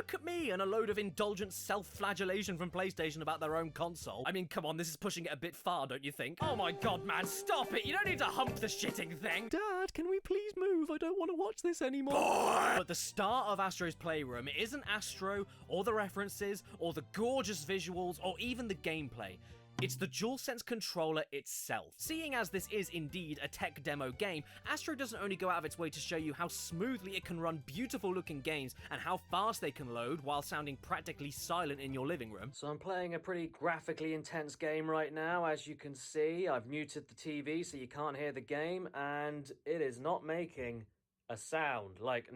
and a load of indulgent self-flagellation from PlayStation about their own console. I mean, come on, this is pushing it a bit far, don't you think? Oh my god, man, stop it! You don't need to hump the shitting thing! Dad, can we please move? I don't want to watch this anymore. But the star of Astro's Playroom isn't Astro, or the references, or the gorgeous visuals, or even the gameplay. It's the DualSense controller itself. Seeing as this is indeed a tech demo game, Astro doesn't only go out of its way to show you how smoothly it can run beautiful looking games and how fast they can load while sounding practically silent in your living room. So I'm playing a pretty graphically intense game right now. As you can see, I've muted the TV so you can't hear the game, and it is not making a sound. Like,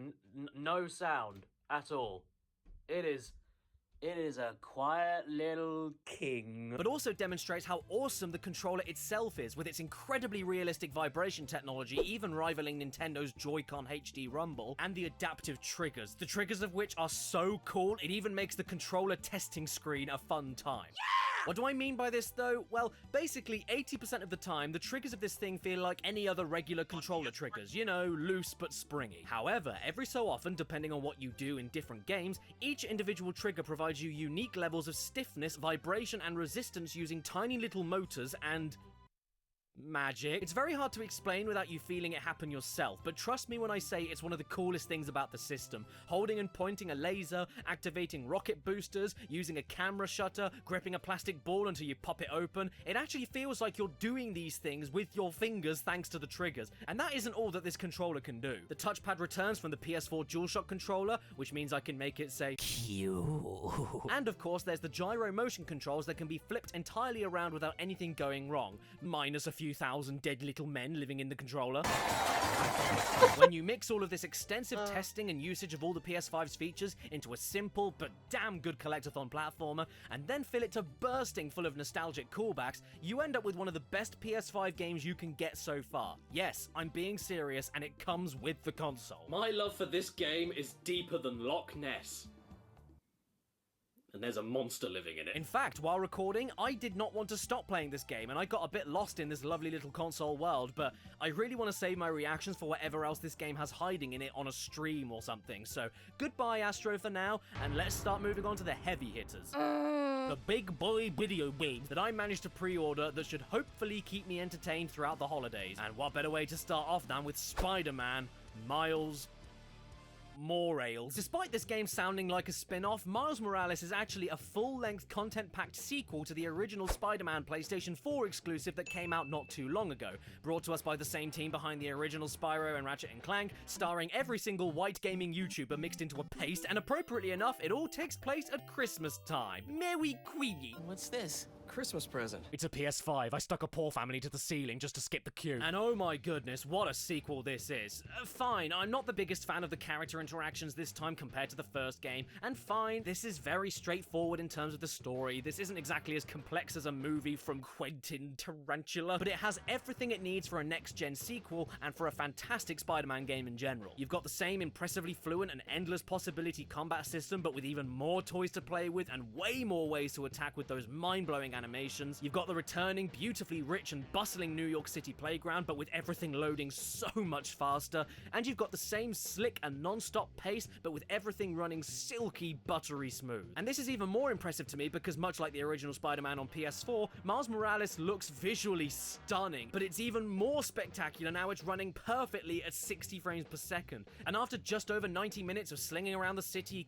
no sound at all. It is a quiet little king. But also demonstrates how awesome the controller itself is, with its incredibly realistic vibration technology, even rivaling Nintendo's Joy-Con HD Rumble, and the adaptive triggers. The triggers of which are so cool, it even makes the controller testing screen a fun time. What do I mean by this, though? Well, basically, 80% of the time, the triggers of this thing feel like any other regular controller triggers. You know, loose but springy. However, every so often, depending on what you do in different games, each individual trigger provides you unique levels of stiffness, vibration, and resistance using tiny little motors and magic. It's very hard to explain without you feeling it happen yourself, but trust me when I say it's one of the coolest things about the system. Holding and pointing a laser, activating rocket boosters, using a camera shutter, gripping a plastic ball until you pop it open, it actually feels like you're doing these things with your fingers thanks to the triggers. And that isn't all that this controller can do. The touchpad returns from the PS4 DualShock controller, which means I can make it say Q. And of course there's the gyro motion controls that can be flipped entirely around without anything going wrong, minus a few thousand dead little men living in the controller. When you mix all of this extensive testing and usage of all the PS5's features into a simple but damn good collectathon platformer, and then fill it to bursting full of nostalgic callbacks, you end up with one of the best PS5 games you can get so far. Yes, I'm being serious, and it comes with the console. My love for this game is deeper than Loch Ness. And there's a monster living in it. In fact, while recording, I did not want to stop playing this game, and I got a bit lost in this lovely little console world, but I really want to save my reactions for whatever else this game has hiding in it on a stream or something. So, goodbye Astro for now, and let's start moving on to the heavy hitters. The big boy video games that I managed to pre-order that should hopefully keep me entertained throughout the holidays. And what better way to start off than with Spider-Man Miles Morales. Despite this game sounding like a spin-off, Miles Morales is actually a full-length, content-packed sequel to the original Spider-Man PlayStation 4 exclusive that came out not too long ago, brought to us by the same team behind the original Spyro and Ratchet & Clank, starring every single white gaming YouTuber mixed into a paste, and appropriately enough, it all takes place at Christmas time. Merry Queenie. What's this? Christmas present. It's a PS5. I stuck a poor family to the ceiling just to skip the queue. And oh my goodness, what a sequel this is. Fine, I'm not the biggest fan of the character interactions this time compared to the first game, and fine, this is very straightforward in terms of the story. This isn't exactly as complex as a movie from Quentin Tarantula, but it has everything it needs for a next-gen sequel and for a fantastic Spider-Man game in general. You've got the same impressively fluent and endless possibility combat system, but with even more toys to play with and way more ways to attack with those mind-blowing animations. You've got the returning, beautifully rich and bustling New York City playground, but with everything loading so much faster. And you've got the same slick and non-stop pace, but with everything running silky, buttery smooth. And this is even more impressive to me because much like the original Spider-Man on PS4, Miles Morales looks visually stunning, but it's even more spectacular now it's running perfectly at 60 frames per second. And after just over 90 minutes of slinging around the city,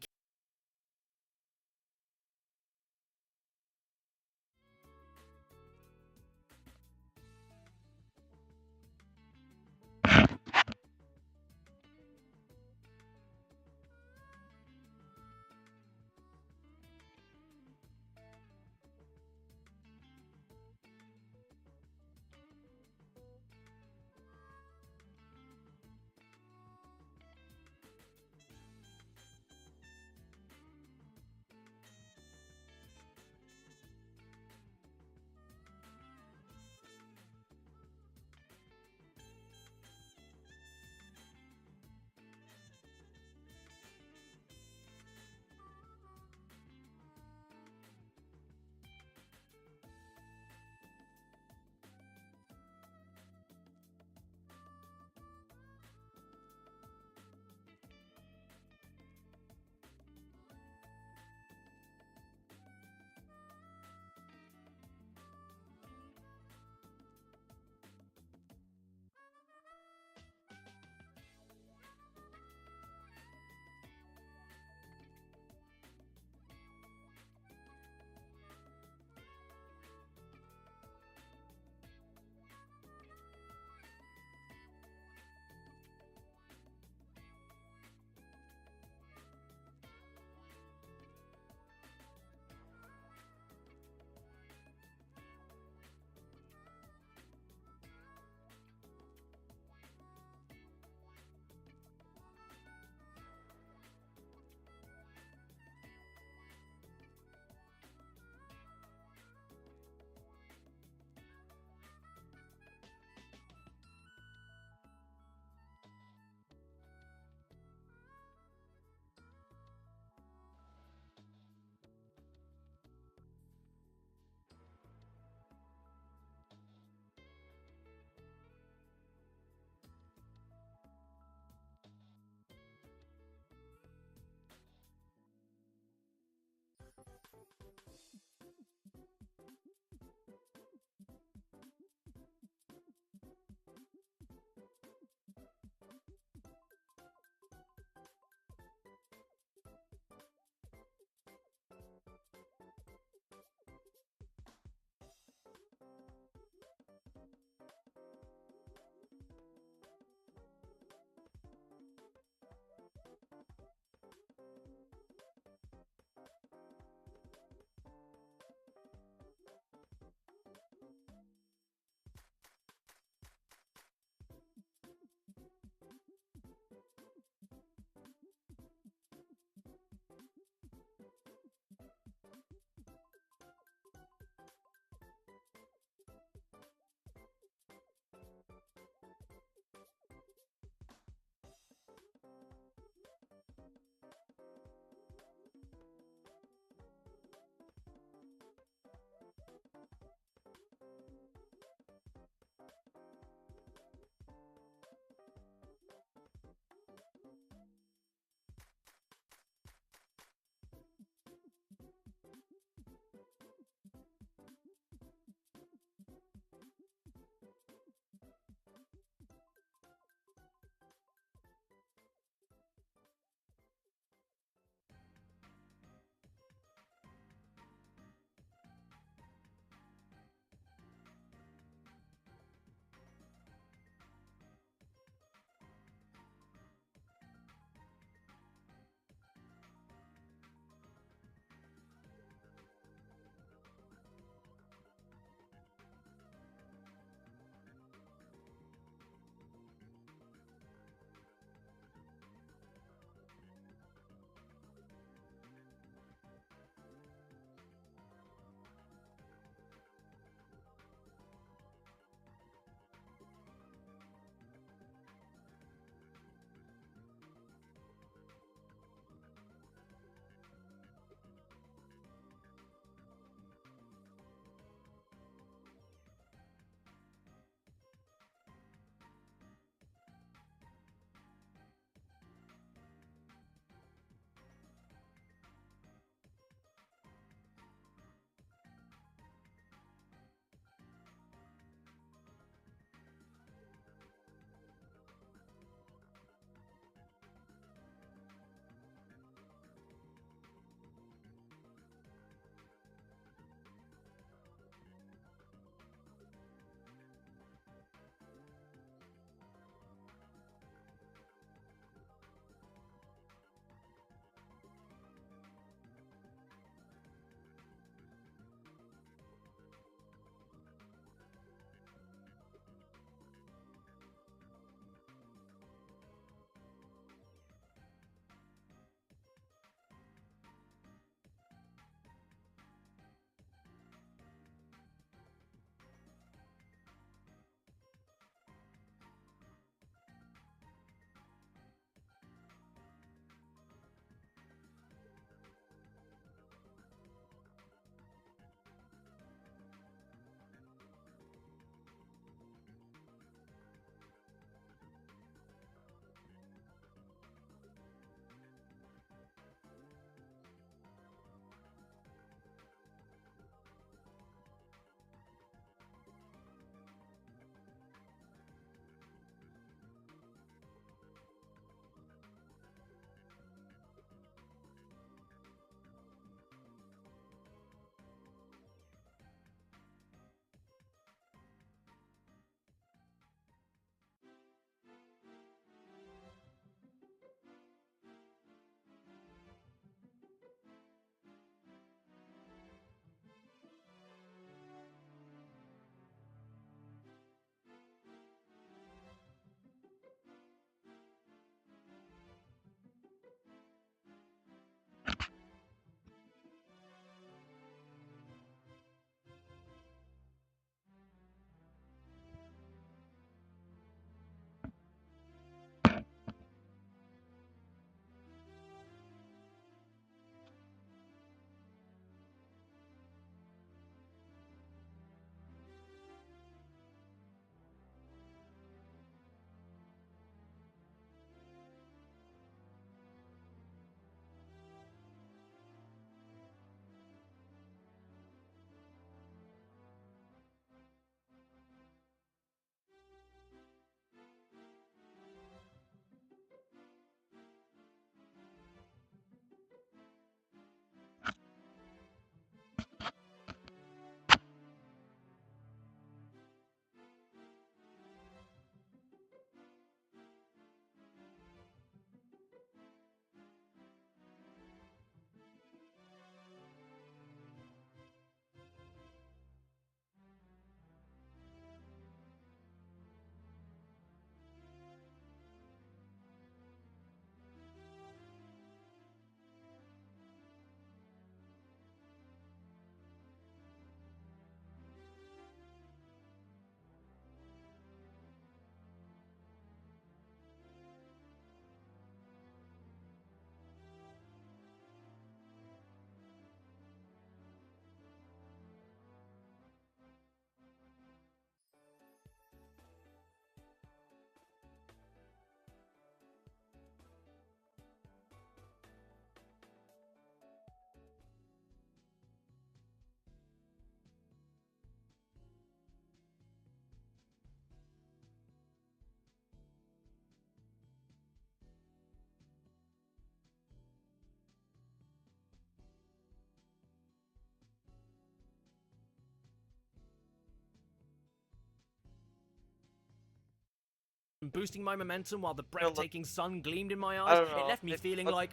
boosting my momentum while the No, look- breathtaking sun gleamed in my I eyes. don't know. It left me feeling like...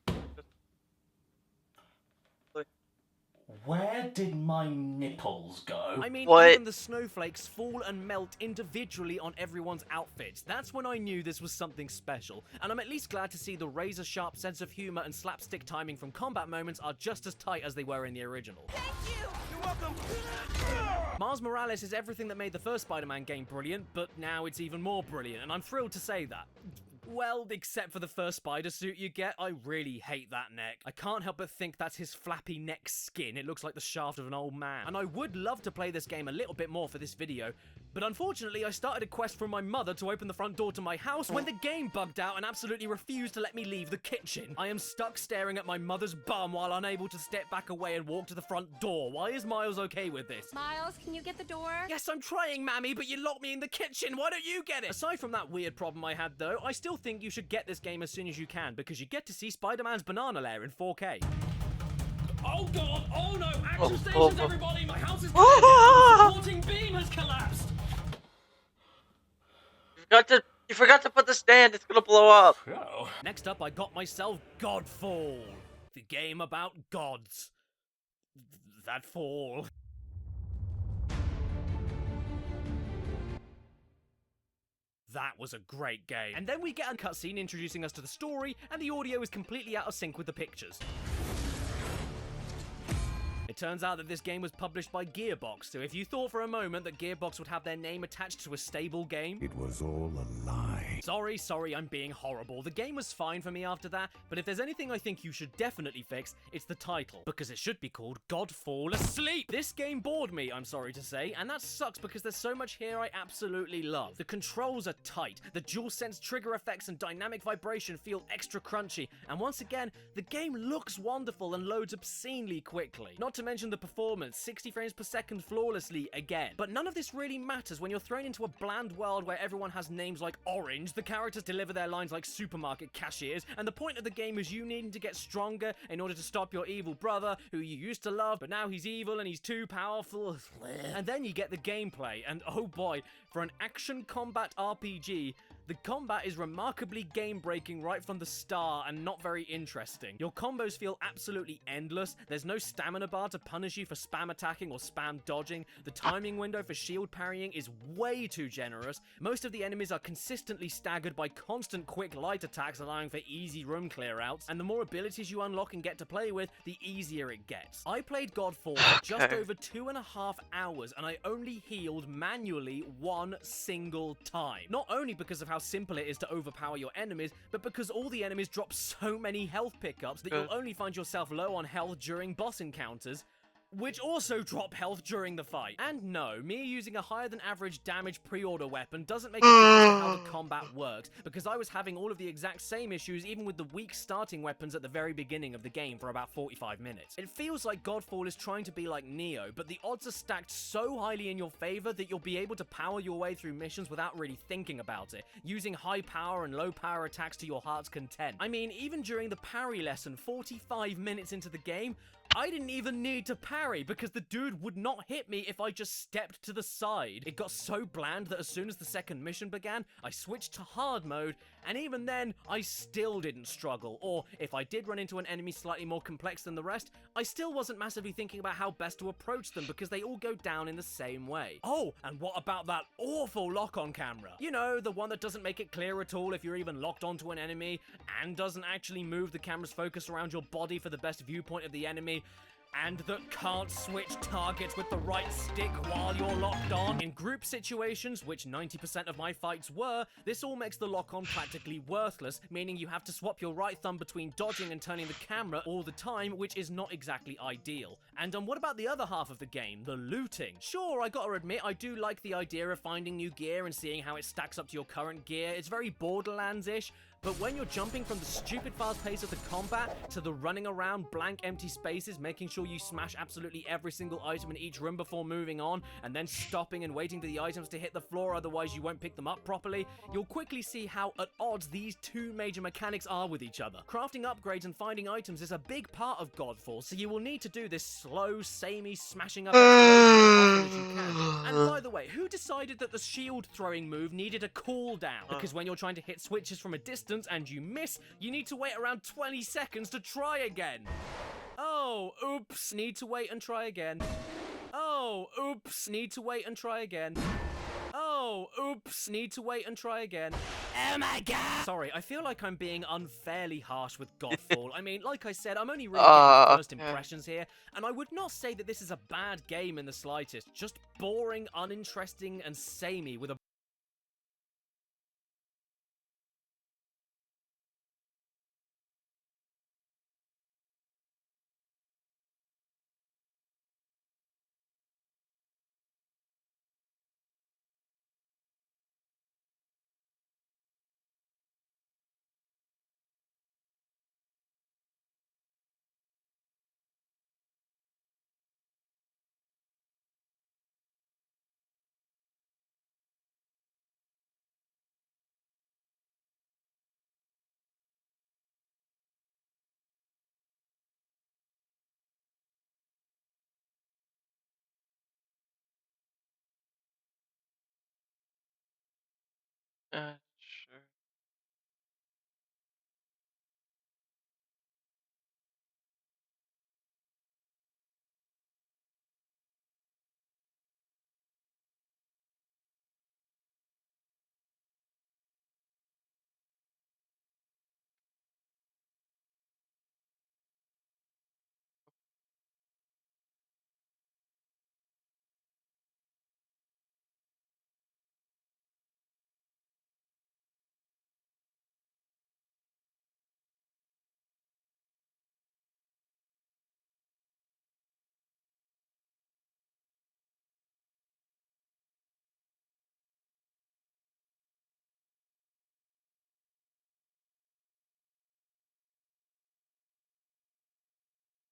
Where did my nipples go? I mean, What? even the snowflakes fall and melt individually on everyone's outfits. That's when I knew this was something special. And I'm at least glad to see the razor-sharp sense of humor and slapstick timing from combat moments are just as tight as they were in the original. Thank you! You're welcome! Miles Morales is everything that made the first Spider-Man game brilliant, but now it's even more brilliant, and I'm thrilled to say that. Well, except for the first spider suit you get, I really hate that neck. I can't help but think that's his flappy neck skin. It looks like the shaft of an old man. And I would love to play this game a little bit more for this video, but unfortunately I started a quest from my mother to open the front door to my house when the game bugged out and absolutely refused to let me leave the kitchen. I am stuck staring at my mother's bum while unable to step back away and walk to the front door. Why is Miles okay with this? Miles, can you get the door? Yes, I'm trying, Mammy, but you locked me in the kitchen. Why don't you get it? Aside from that weird problem I had, though, I still think you should get this game as soon as you can, because you get to see Spider-Man's banana lair in 4K. Oh god! Oh no! Action stations, everybody! My house is collapsed! The supporting beam has collapsed! You forgot to put the stand. It's gonna blow up. Oh. Next up, I got myself Godfall. The game about gods. That fall. That was a great game. And then we get a cutscene introducing us to the story, and the audio is completely out of sync with the pictures. It turns out that this game was published by Gearbox, so if you thought for a moment that Gearbox would have their name attached to a stable game... It was all a lie. Sorry, I'm being horrible. The game was fine for me after that, but if there's anything I think you should definitely fix, it's the title, because it should be called Godfall Asleep. This game bored me, I'm sorry to say, and that sucks because there's so much here I absolutely love. The controls are tight, the DualSense trigger effects and dynamic vibration feel extra crunchy, and once again, the game looks wonderful and loads obscenely quickly. Not to mention the performance, 60 frames per second flawlessly again. But none of this really matters when you're thrown into a bland world where everyone has names like Orange, the characters deliver their lines like supermarket cashiers, and the point of the game is you needing to get stronger in order to stop your evil brother, who you used to love, but now he's evil and he's too powerful. And then you get the gameplay, and oh boy, for an action combat RPG, the combat is remarkably game-breaking right from the start and not very interesting. Your combos feel absolutely endless, there's no stamina bar to punish you for spam attacking or spam dodging, the timing window for shield parrying is way too generous, most of the enemies are consistently staggered by constant quick light attacks allowing for easy room clear-outs, and the more abilities you unlock and get to play with, the easier it gets. I played Godfall for just over 2.5 hours and I only healed manually one single time. Not only because of how simple it is to overpower your enemies, but because all the enemies drop so many health pickups that you'll only find yourself low on health during boss encounters, which also drop health during the fight. And no, me using a higher than average damage pre-order weapon doesn't make a difference to how the combat works, because I was having all of the exact same issues even with the weak starting weapons at the very beginning of the game for about 45 minutes. It feels like Godfall is trying to be like Neo, but the odds are stacked so highly in your favor that you'll be able to power your way through missions without really thinking about it, using high power and low power attacks to your heart's content. I mean, even during the parry lesson 45 minutes into the game, I didn't even need to parry because the dude would not hit me if I just stepped to the side. It got so bland that as soon as the second mission began, I switched to hard mode, and even then, I still didn't struggle. Or, if I did run into an enemy slightly more complex than the rest, I still wasn't massively thinking about how best to approach them because they all go down in the same way. Oh, and what about that awful lock-on camera? You know, the one that doesn't make it clear at all if you're even locked onto an enemy, and doesn't actually move the camera's focus around your body for the best viewpoint of the enemy, and that can't switch targets with the right stick while you're locked on. In group situations, which 90% of my fights were, this all makes the lock-on practically worthless, meaning you have to swap your right thumb between dodging and turning the camera all the time, which is not exactly ideal. And what about the other half of the game, the looting? Sure, I gotta admit, I do like the idea of finding new gear and seeing how it stacks up to your current gear. It's very Borderlands-ish, But when you're jumping from the stupid fast pace of the combat to the running around blank empty spaces, making sure you smash absolutely every single item in each room before moving on, and then stopping and waiting for the items to hit the floor, otherwise you won't pick them up properly, you'll quickly see how at odds these two major mechanics are with each other. Crafting upgrades and finding items is a big part of Godfall, so you will need to do this slow, samey smashing up exploration as often as you can. And by the way, who decided that the shield throwing move needed a cooldown? Because when you're trying to hit switches from a distance and you miss, you need to wait around 20 seconds to try again. Oh, oops, need to wait and try again. Oh, oops, need to wait and try again. Oh, oops, need to wait and try again. Oh my god! Sorry, I feel like I'm being unfairly harsh with Godfall. I mean, like I said, I'm only really getting first impressions here, and I would not say that this is a bad game in the slightest. Just boring, uninteresting, and samey with a Sure.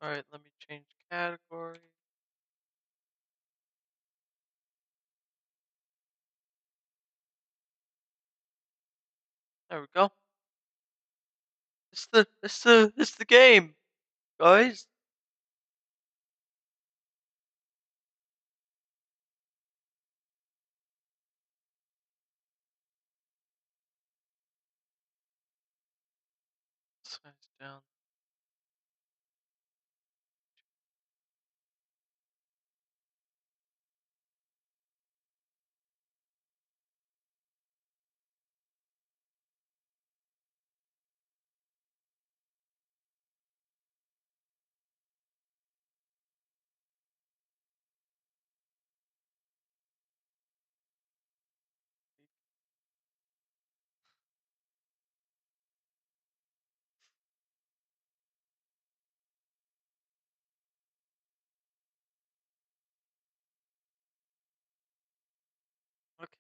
Alright, let me change category. There we go. It's the game, guys. Size down. Okay.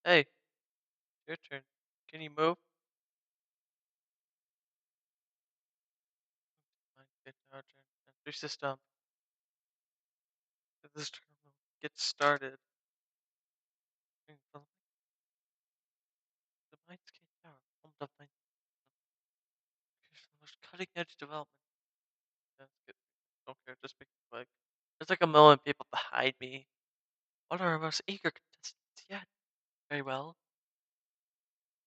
Hey, your turn. Can you move? Get our turn. Entry system. This terminal get started. The Mindscape Tower, home of Mind. Here's the most cutting edge development. That's good. Don't care, just make it quick. There's like a million people behind me. What are our most eager contestants yet? Very well.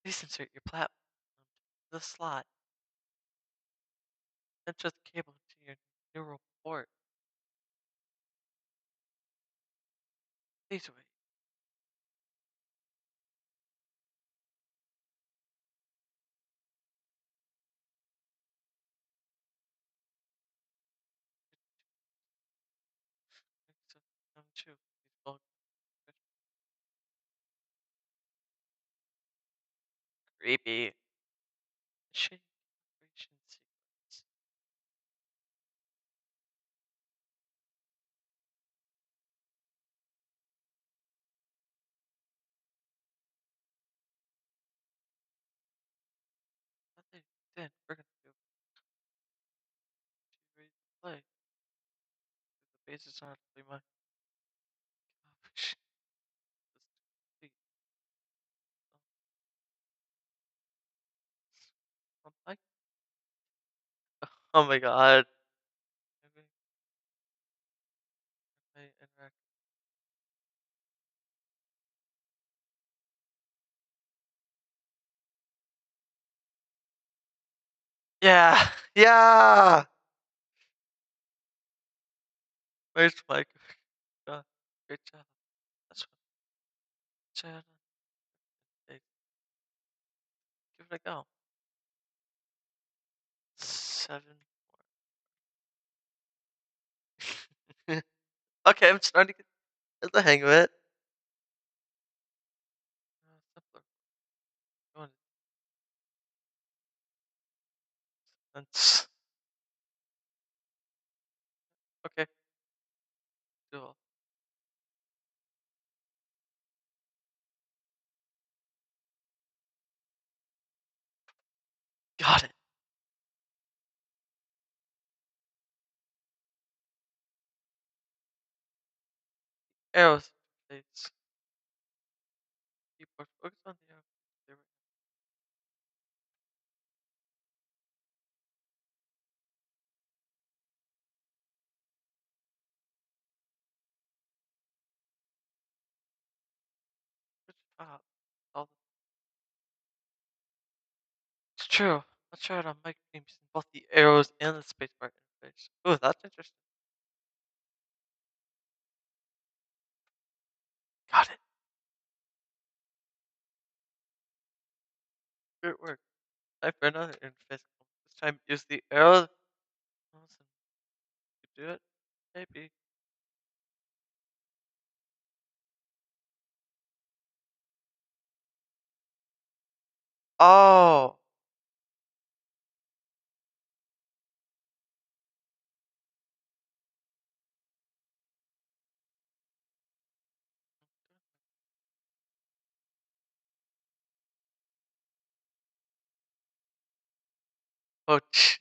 Please insert your platform into the slot. Enter the cable into your neural port. Please wait. Number two. creepy. Shady calibration sequence. Nothing. Then we're gonna do. Ready to play. The base is not really my. Oh my god. Yeah, yeah. Where's Mike? Great job. That's what. Chad. Give it a go. 7. Okay, I'm starting to get the hang of it. Simpler. Going That's okay. Cool. Got it. Arrows. Plates. Keyboard. Focus on the arrow. There we go. Good job. All the- It's true. I'll try it on Mike games in both the arrows and the spacebar interface. Ooh, that's interesting. Got it. Great work. Time for another interface. This time use the arrow. Listen, you do it? Maybe. Oh. Oh, jeez.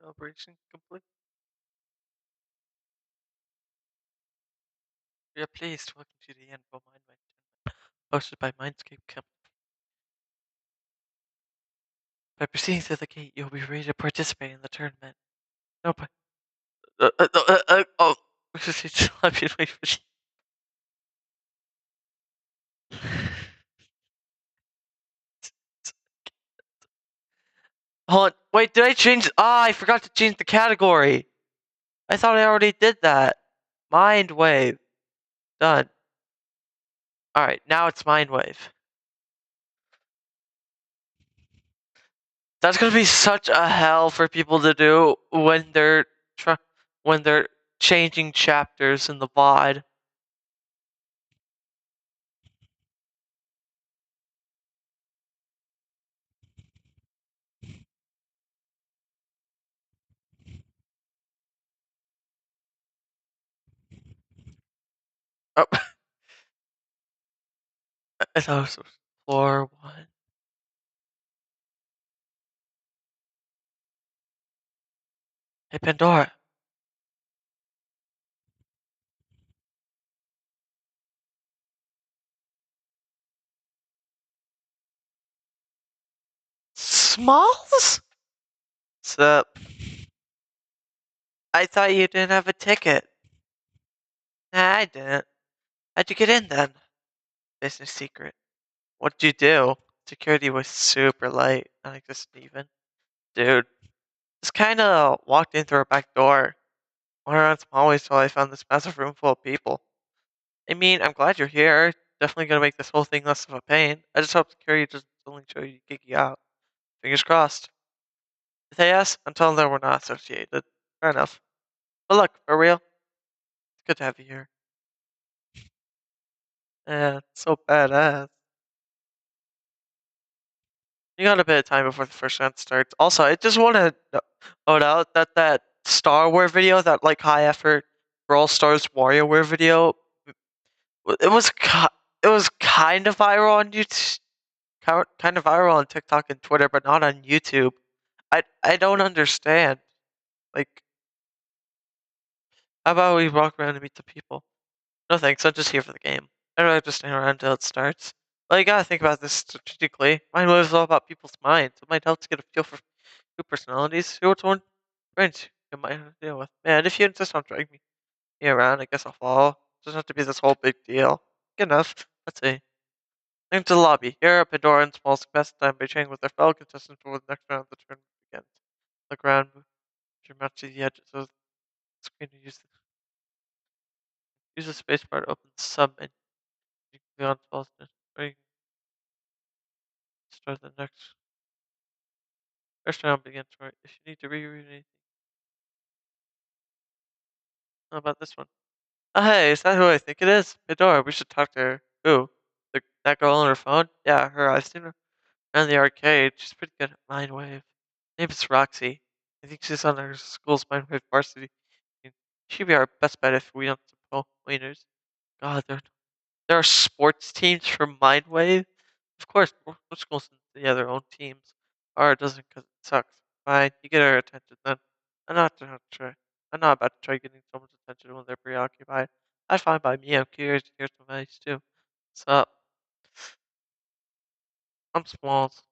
Calibration complete. We are pleased to welcome you to the Info Mind tournament, hosted by Mindscape Company. By proceeding through the gate, you'll be ready to participate in the tournament. No, but oh, I've been waiting for. Hold on, wait, did I change? Ah, I forgot to change the category. I thought I already did that. Mind Wave. Done. Alright, now it's Mind Wave. That's gonna be such a hell for people to do when they're changing chapters in the VOD. Oh. I thought it was floor 1. Hey, Pandora. Smalls? What's up? I thought you didn't have a ticket. Nah, I didn't. How'd you get in then? Business secret. What'd you do? Security was super light. I just even. Dude. Just kinda walked in through a back door. Went around some hallways till I found this massive room full of people. I mean, I'm glad you're here. Definitely gonna make this whole thing less of a pain. I just hope security doesn't only show you kick you out. Fingers crossed. If they ask, I'm telling them we're not associated. Fair enough. But look, for real, good to have you here. Yeah, it's so badass. You got a bit of time before the first round starts. Also, I just want to note out that that Star Wars video, that like high effort Brawl Stars WarioWare video, it was it was kind of viral on YouTube, kind of viral on TikTok and Twitter, but not on YouTube. I don't understand. Like, how about we walk around and meet the people? No thanks, I'm just here for the game. I don't like to stand around until it starts. Well, you gotta think about this strategically. Mind Wave is all about people's minds. It might help to get a feel for two personalities. Who which one friends you might have to deal with. Man, if you insist on dragging me around, I guess I'll follow. It doesn't have to be this whole big deal. Good enough. Let's see. Into the lobby. Here are Pandora and Smalls best time by training with their fellow contestants before the next round of the tournament begins. Look around, move your mouse to the edge so the screen to use the spacebar to open the sub menu. You can go on Smalls or you can start the next first round begins right. If you need to reread anything. How about this one? Oh, hey, is that who I think it is? Pandora, we should talk to her. Who? That girl on her phone? Yeah, her. I've seen her around the arcade. She's pretty good at Mind Wave. Maybe it's Roxy. I think she's on our school's Mind Wave varsity. team. She'd be our best bet if we don't support winners. God, there are sports teams for Mind Wave? Of course, most schools have their own teams. Ours doesn't because it sucks. Fine, you get our attention then. I'm not to try. I'm not about to try getting someone's attention when they're preoccupied. That's fine by me. I'm curious to hear some advice too. What's up? I'm Smalls.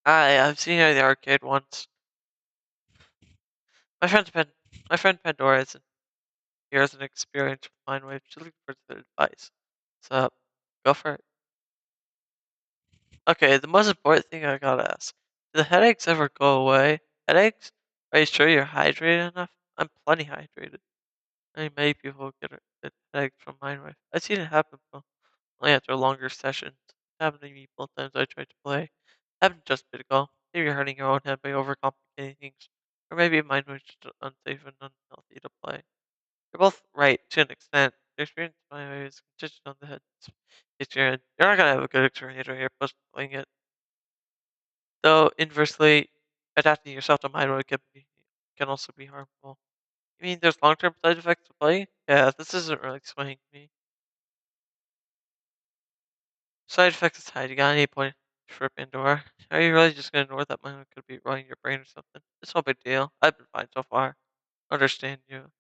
I've seen you at the arcade once. My friend Pen- my friend Pandora isn't here as an experience with Mind Wave. She's looking for the advice. What's up? Go for it. Okay, the most important thing I gotta ask. Do the headaches ever go away? Headaches? Are you sure you're hydrated enough? I'm plenty hydrated. I mean, many people get headaches from Mind Wave. I've seen it happen only after longer sessions. It happened to me both times I tried to play. Happened just a bit ago. Maybe you're hurting your own head by overcomplicating things. Or maybe Mind Wave's just unsafe and unhealthy to play. You're both right to an extent. The experience of Mind Wave is contingent on the head's experience. You're not gonna have a good experience when you're post playing it. Though inversely, adapting yourself to mind mode can also be harmful. You mean there's long-term side effects to play? Yeah, this isn't really swaying me. Side effects aside, you got any point for Pandora? Are you really just gonna ignore that mind could be running your brain or something? It's no big deal. I've been fine so far. Understand you. You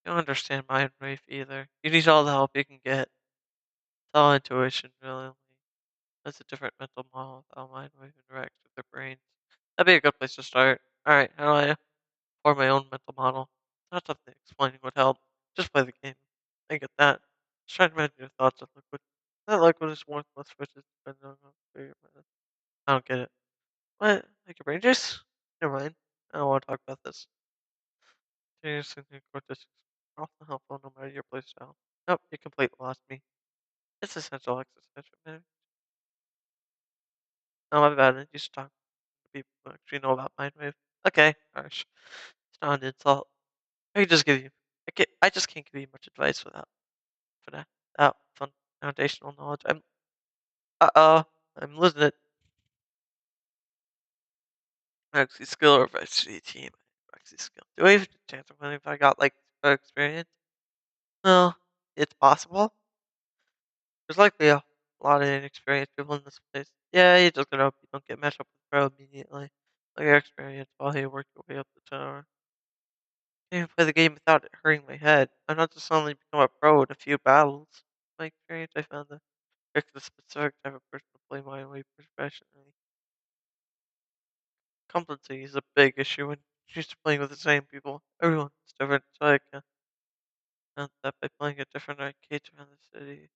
don't understand mind wave either. You need all the help you can get. It's all intuition, really. That's a different mental model of how mind wave interacts with their brains. That'd be a good place to start. Alright, how do I or my own mental model? It's not something explaining would help. Just play the game. I get that. Just try to imagine your thoughts of liquid. That liquid is worthless, which is dependent on how your mind. I don't get it. What? Like your brain juice? Never mind. I don't want to talk about this. Seriously, cortex often helpful no matter your playstyle. Nope, you completely lost me. It's essential exercise for me. No, my bad. You should talk to people who actually know about Mindwave. Okay, harsh. It's not an insult. I can just give you. I just can't give you much advice for that foundational knowledge. I'm losing it. Actually, skill or varsity team. Actually, skill. Do I even have a chance of winning if I got like experience? No, it's possible. There's likely a lot of inexperienced people in this place. Yeah, you just gotta hope you don't get matched up with pro immediately. Like your experience while you work your way up the tower. Can't even play the game without it hurting my head. I'm not just suddenly become a pro in a few battles. My experience, I found that pick the specific type of person to play my way professionally. Competency is a big issue when you're used to playing with the same people. Everyone's different, so I can count that by playing at different arcades around the city.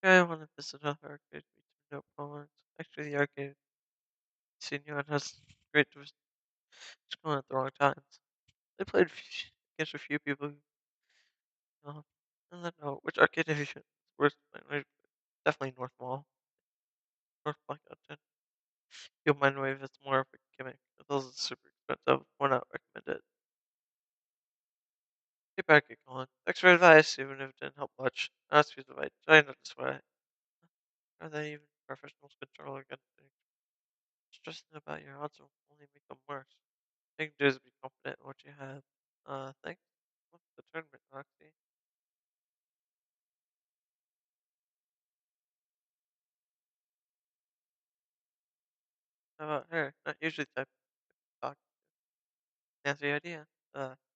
I want to visit other arcades with no opponents. Actually, the arcade senior has great just going at the wrong times. I played against a few people. I don't know which arcade have you worst. Definitely North Mall. North Blackout. You'll mind wave it's more of a gimmick. Those are super expensive. Would not recommend it. better get going. Thanks for advice, even if it didn't help much. Ask you the right. I know this way. Are they even professionals control against things? Stressing about your odds will only make them worse. All you can do is be confident in what you have. Thanks. What's the tournament, Roxy? How about her? Not usually the type to talk. Fancy idea.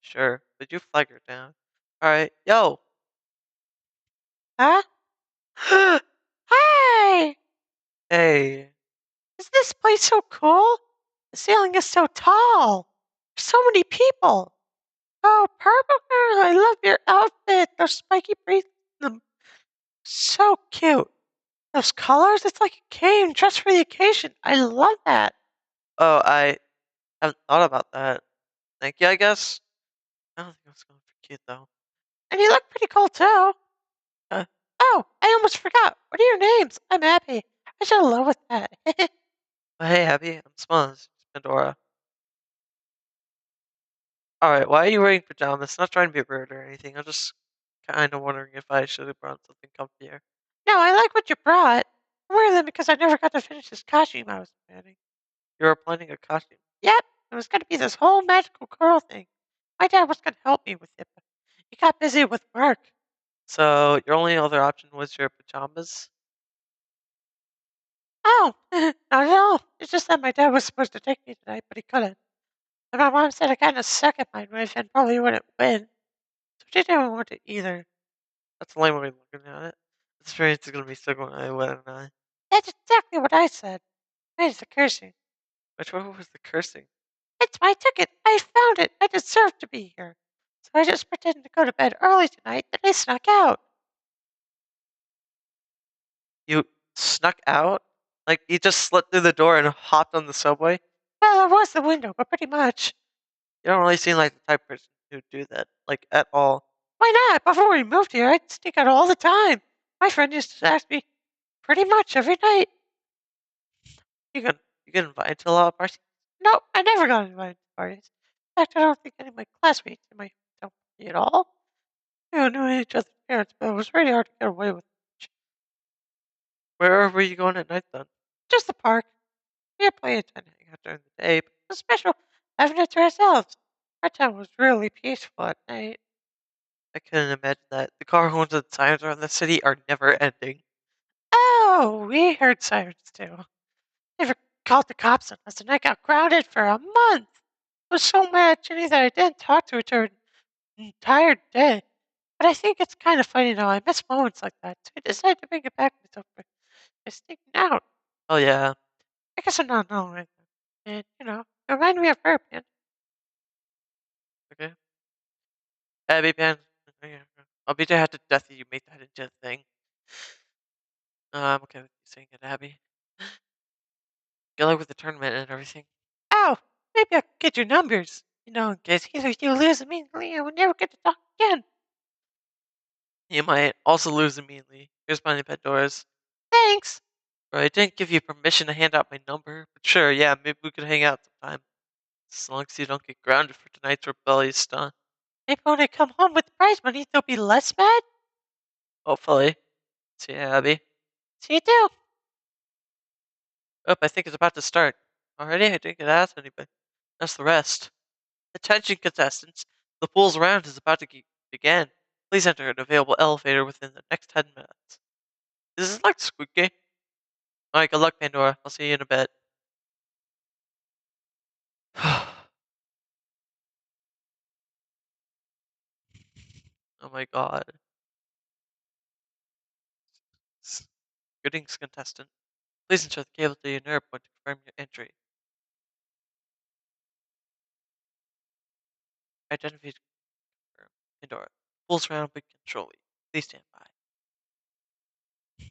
Sure. But you flag her down. Alright, yo! Huh? Hi! Hey. Isn't this place so cool? The ceiling is so tall. There's so many people. Oh, purple girl, I love your outfit. Those spiky braids, so cute. Those colors, it's like a game dressed for the occasion. I love that. Oh, I haven't thought about that. Thank you, I guess. I don't think I was going for cute though. And you look pretty cool too. Uh, oh, I almost forgot. What are your names? I'm Abby. I should have led with that. Well, hey, Abby. I'm Smuzz. Pandora. Alright, why are you wearing pajamas? Not trying to be rude or anything. I'm just kind of wondering if I should have brought something comfier. No, I like what you brought. I'm wearing them because I never got to finish this costume I was planning. You were planning a costume? Yep. It was going to be this whole magical girl thing. My dad was going to help me with it, but he got busy with work. So your only other option was your pajamas? Oh, not at all. It's just that my dad was supposed to take me tonight, but he couldn't. And my mom said I kind of suck at my knife and probably wouldn't win. So she didn't want it either. That's the lame way of looking at it. The experience is going to be sick when I win and I. That's exactly what I said. Where's the cursing? Which one was the cursing? It's my ticket. I found it. I deserve to be here. So I just pretended to go to bed early tonight, then I snuck out. You snuck out? Like you just slipped through the door and hopped on the subway? Well, it was the window, but pretty much. You don't really seem like the type of person who'd do that, like at all. Why not? Before we moved here, I'd sneak out all the time. My friend used to ask me pretty much every night. You get invited to a lot of parties? Nope, I never got invited to parties. In fact, I don't think any of my classmates in my hometown party at all. We all knew each other's parents, but it was really hard to get away with it. Where were you going at night then? Just the park. We had plenty of time to hang out during the day, but it was special having it to ourselves. Our town was really peaceful at night. I couldn't imagine that. The car horns and sirens around the city are never ending. Oh, we heard sirens too. They even called the cops on us, and I got grounded for a month. I was so mad at Jenny that I didn't talk to her during the entire day. But I think it's kind of funny now. I miss moments like that, so I decided to bring it back myself by sneaking out. Oh yeah. I guess I'm not alone right now. And, it reminded me of her, man. Okay. Abby, man. I'll be there to death if you make that into a thing. I'm okay with you saying it, Abby. Good luck with the tournament and everything. Oh, maybe I could get your numbers. In case either you lose immediately and we'll never get to talk again. You might also lose immediately. Here's my Pandora's. Thanks. But I didn't give you permission to hand out my number. But sure, yeah, maybe we could hang out sometime. As long as you don't get grounded for tonight's rebellious stunt. Maybe when I come home with the prize money, they'll be less mad? Hopefully. See you, Abby. See you too. Oh, I think it's about to start. Already? I didn't get to ask anybody. That's the rest. Attention, contestants. The pool's round is about to begin. Please enter an available elevator within the next 10 minutes. This is like Squid Game. Alright, good luck, Pandora. I'll see you in a bit. Oh my god. Greetings, contestant. Please ensure the cable to your nerve point to confirm your entry. Identity confirmed. Pandora. Pulse round with control. Please stand by.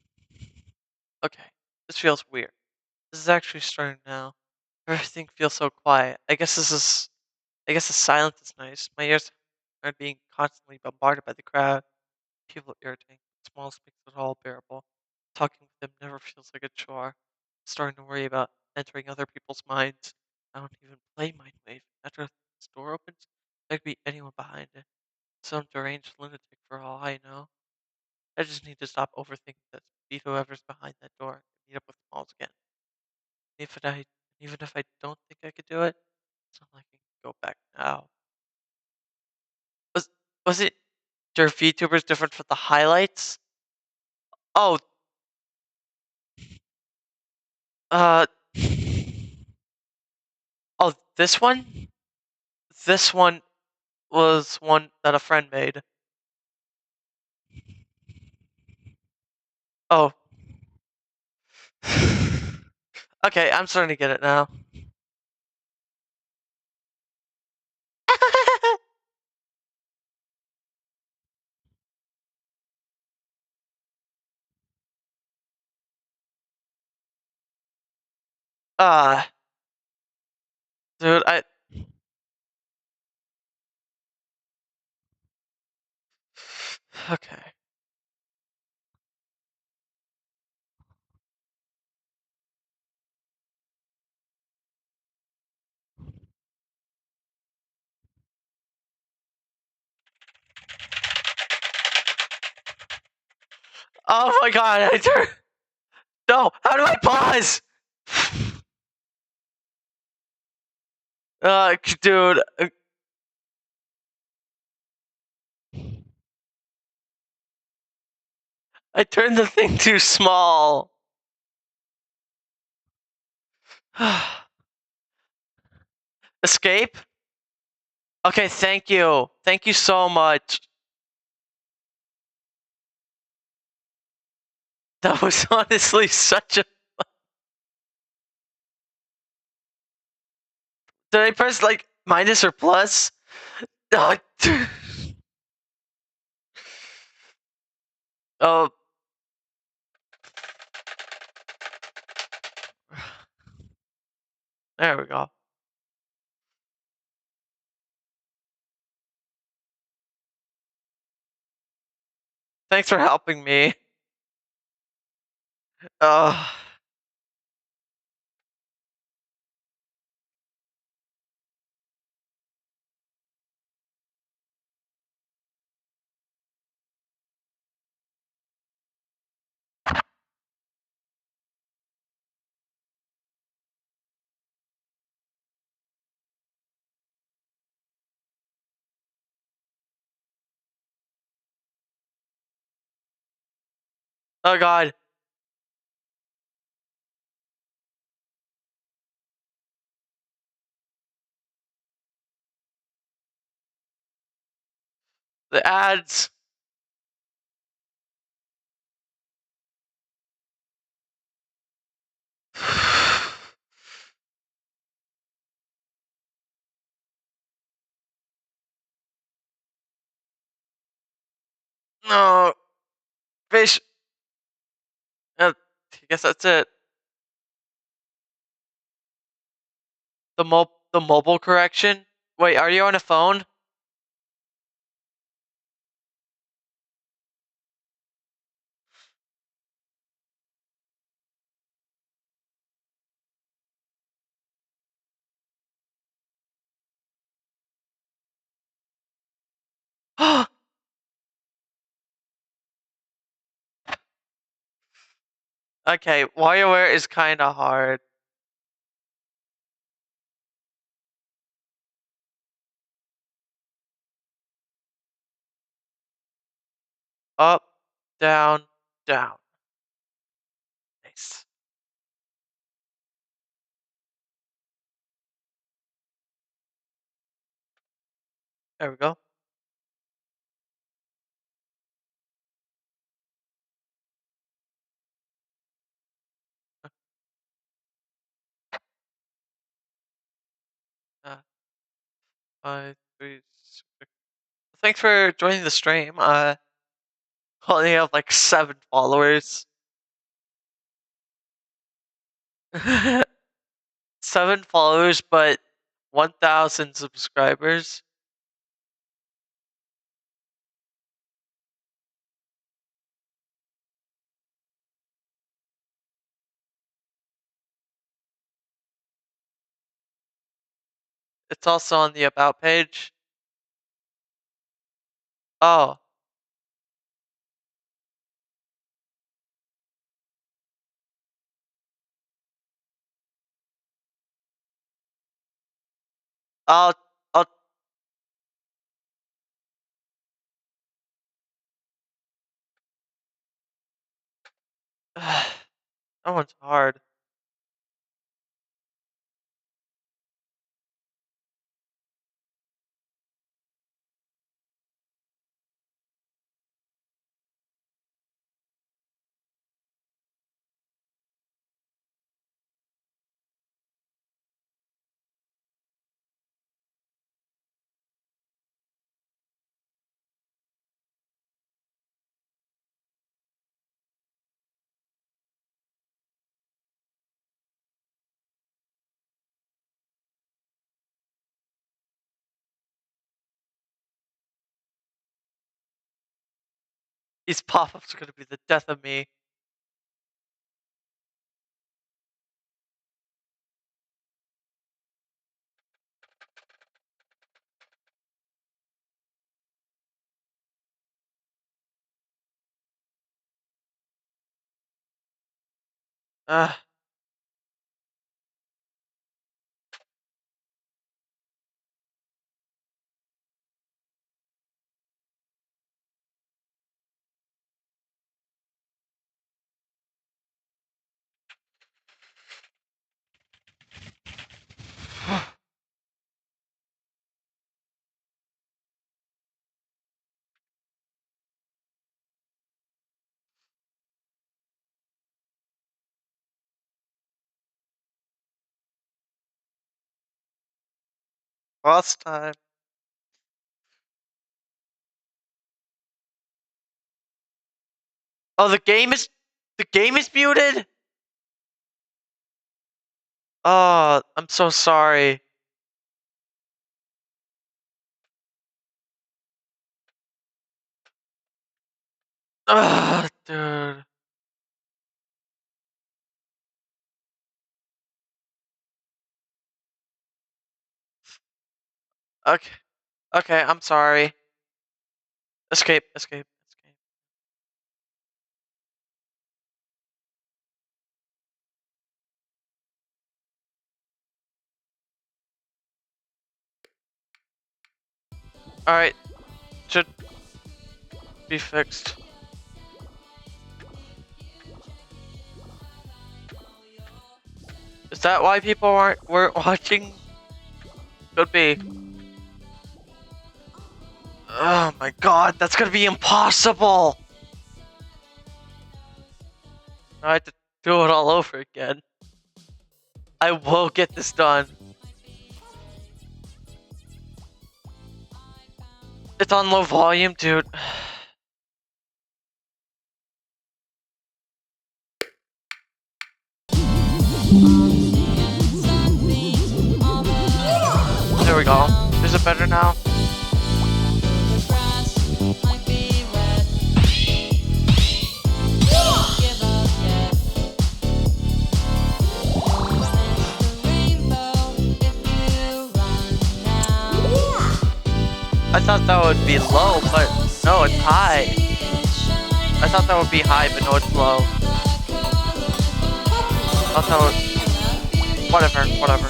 Okay, this feels weird. This is actually starting now. Everything feels so quiet. I guess the silence is nice. My ears aren't being constantly bombarded by the crowd. People irritating. Small space is all bearable. Talking with them never feels like a chore. I'm starting to worry about entering other people's minds. I don't even play Mind Wave. After this door opens, there could be anyone behind it. some deranged lunatic for all I know. I just need to stop overthinking this. Beat whoever's behind that door and meet up with Smalls again. Even if I don't think I could do it, it's not like I can go back now. Was it your VTubers different from the highlights? Oh, uh, oh, this one? This one was one that a friend made. Oh. Okay, I'm starting to get it now. Dude, okay. Oh my god, No, how do I pause? Dude. I turned the thing too small. Escape? Okay, thank you. Thank you so much. That was honestly such a... Did I press like minus or plus? Oh, oh. There we go. Thanks for helping me. Oh god. The ads. No. Fish. I guess that's it. The mobile correction? Wait, are you on a phone? Okay, WarioWare is kinda hard. Up, down, down. Nice. There we go. Uh, 5, 3, 6. Thanks for joining the stream. Only have like 7 followers. 7 followers, but 1,000 subscribers. It's also on the About page. Oh. I'll that one's hard. These pop-ups are gonna be the death of me. Ugh. Last time. Oh, the game is muted? Oh, I'm so sorry. Ugh, dude. Okay. Okay, I'm sorry. Escape, escape, escape. Alright. Should be fixed. Is that why people weren't watching? Could be. Oh my god, that's gonna be impossible! I have to do it all over again. I will get this done. It's on low volume, dude. There we go. Is it better now? I thought that would be low, but no, it's high. I thought that would be high, but no, it's low. I thought whatever.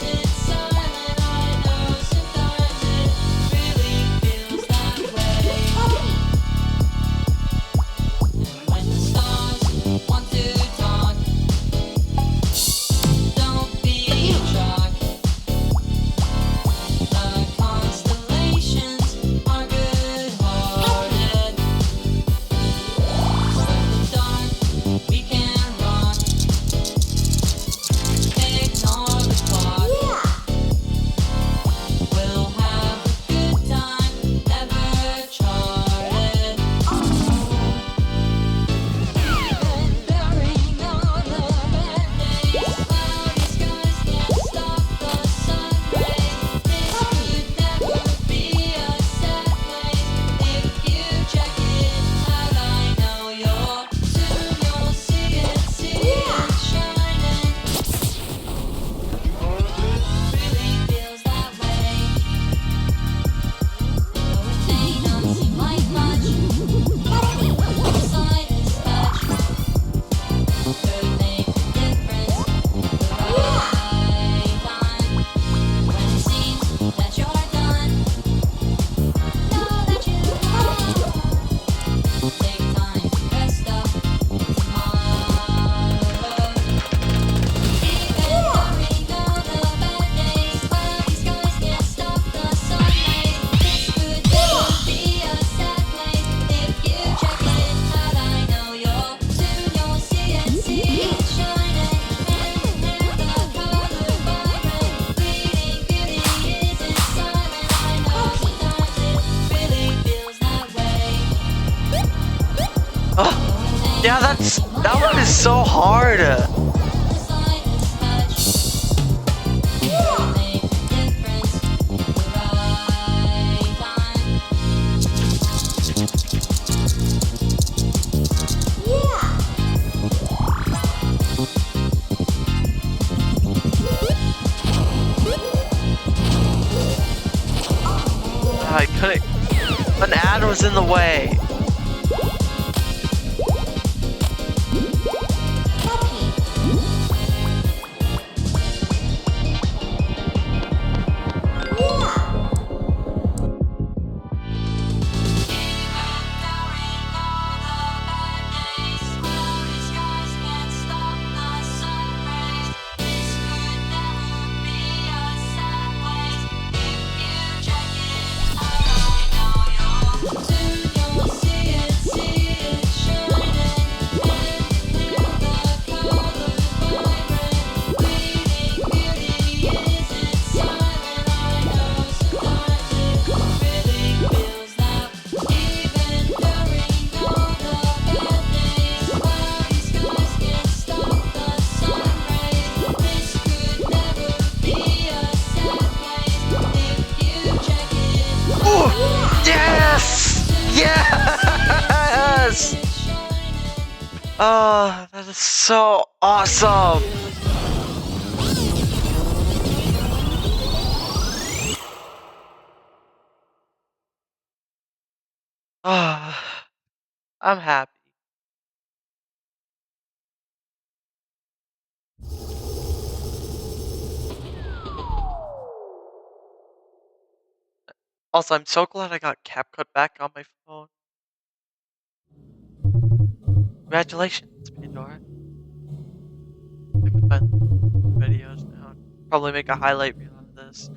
Yeah, that one is so hard. I couldn't. An ad was in the way. Yes! Oh, that is so awesome! Ah, I'm happy. Also, I'm so glad I got CapCut back on my phone. Congratulations, Pandora. I can find videos now. Probably make a highlight reel out of this.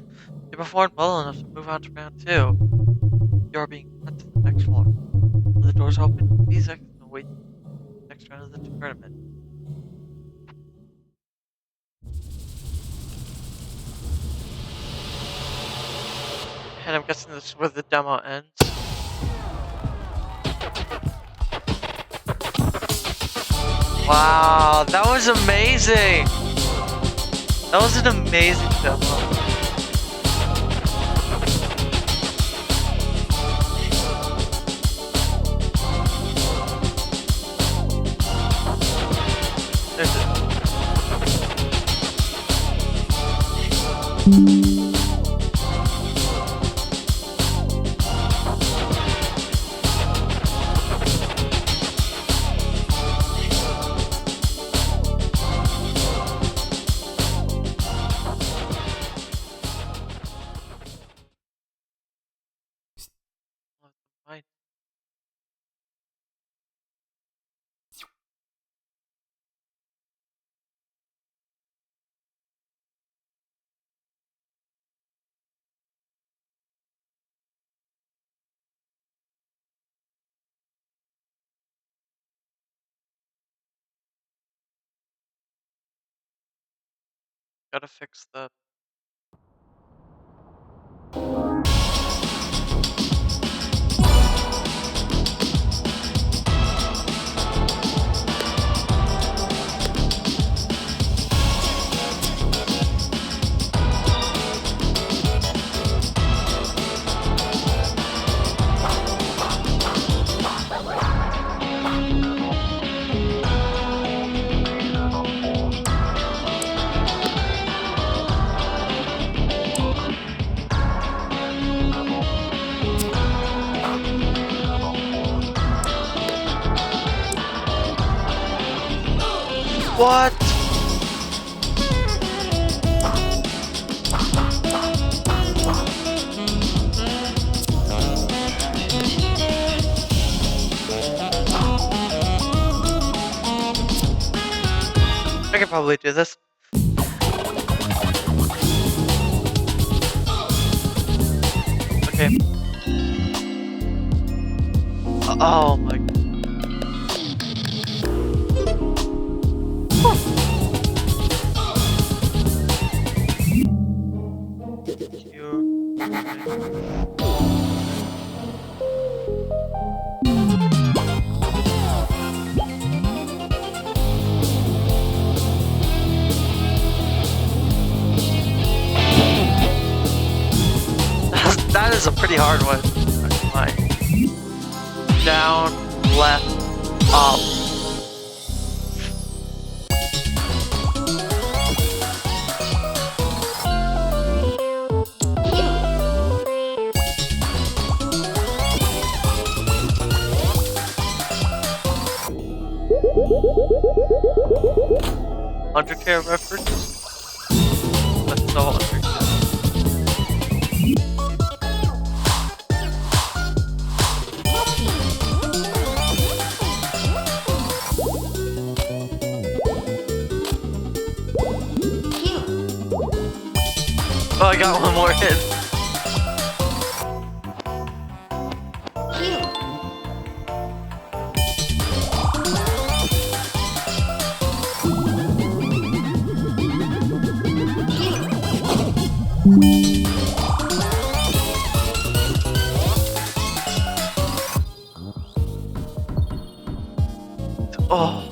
You performed well enough to move on to round 2. You're being sent to the next floor. When the doors open, please exit and wait for the next round of the tournament. And I'm guessing this is where the demo ends. Wow, that was amazing! That was an amazing demo. There's it. Right. Gotta fix the... What? I could probably do this. Okay. Oh my. is a pretty hard one. Not gonna lie. Down, left, up. Undertale reference? That's so Undertale. Oh, I got one more hit. Oh.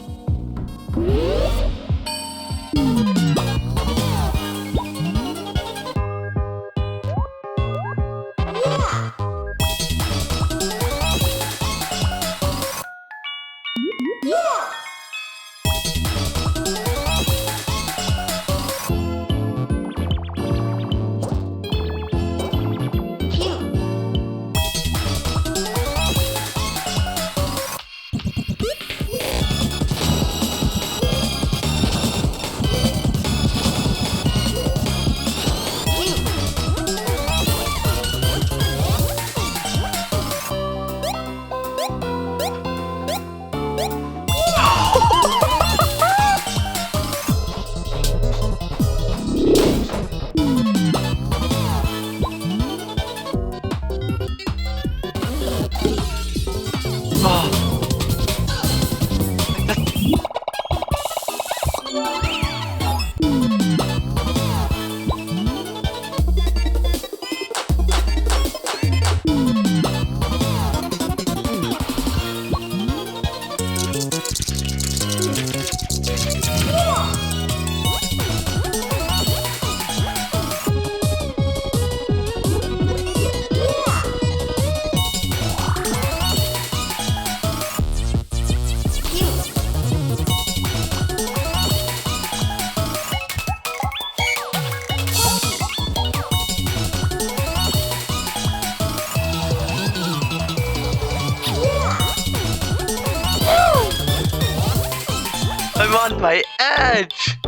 I'm on my edge!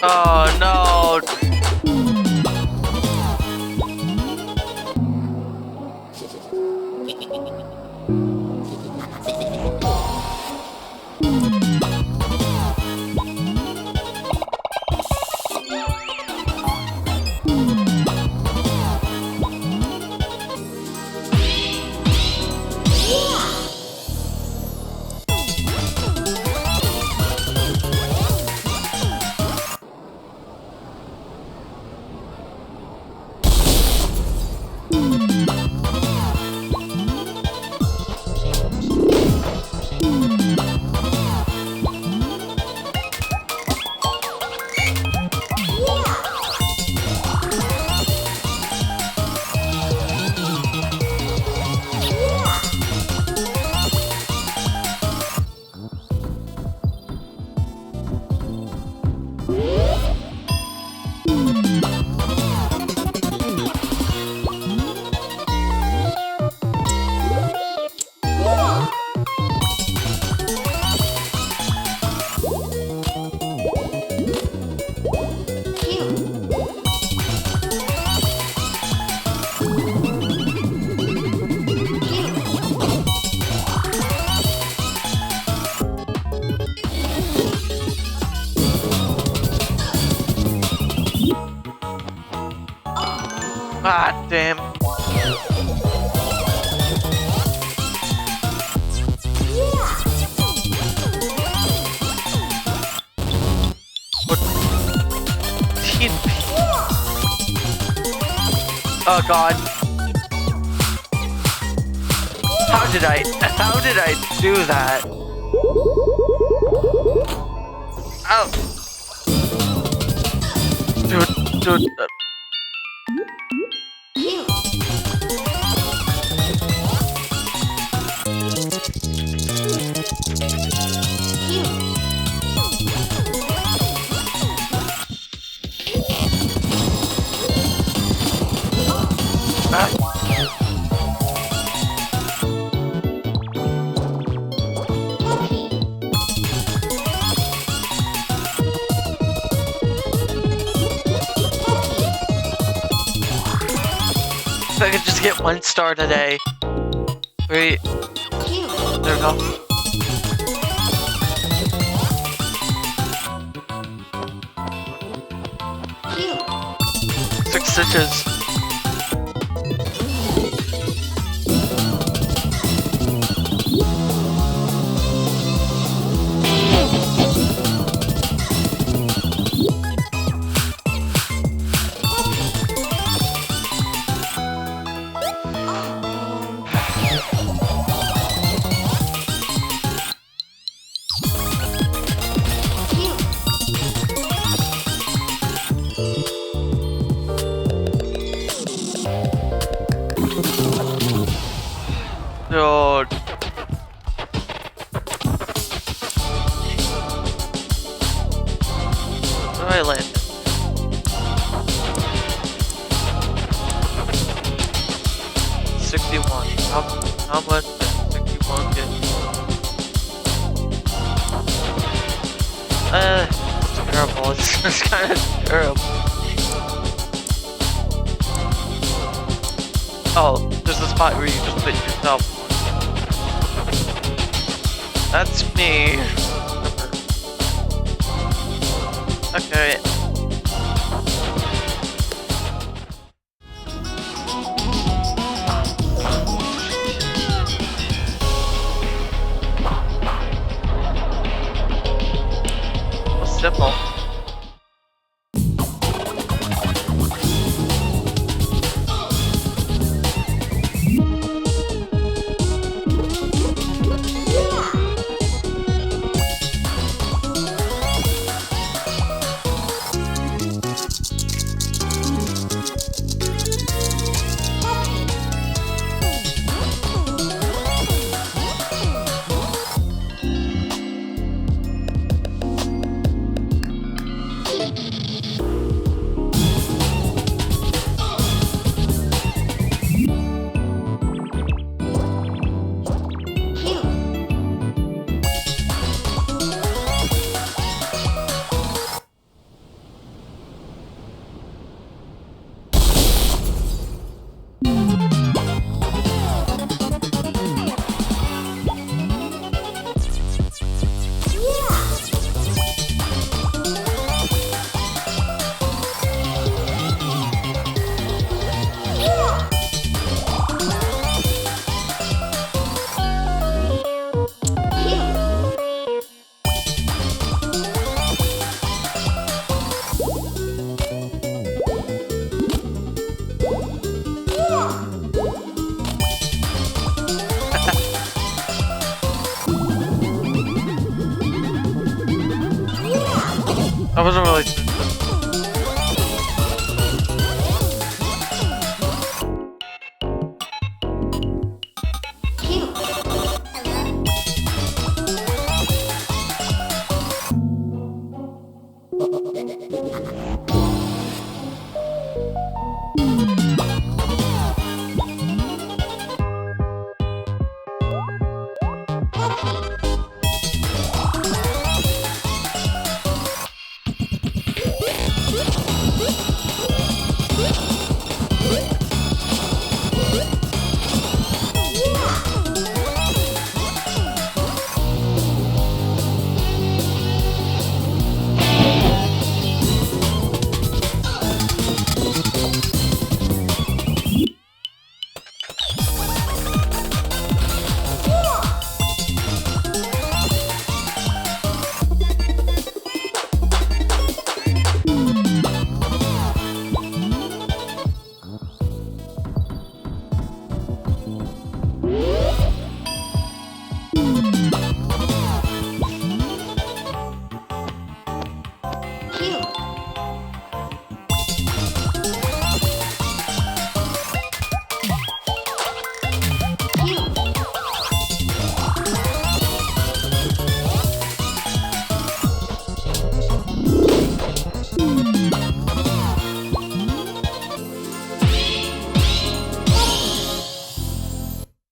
Oh no! Ah, damn. What? Oh god. How did I do that? Oh. Dude. If I could just get 1 star today. Wait. There we go. Six stitches. Dude. Where do I land? $61. How much did 61 get? It's terrible. It's kind of terrible. Oh, there's a spot where you just put yourself. That's me. Okay. Simple. I wasn't really.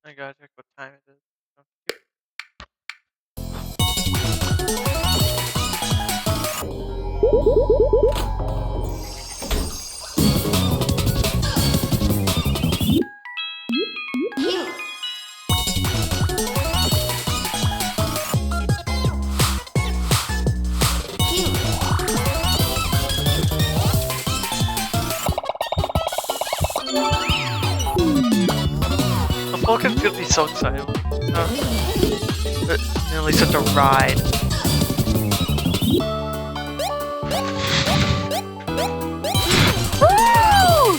I gotta check what time it is. Falcon's gonna be so excited. It's nearly such a ride. Woo!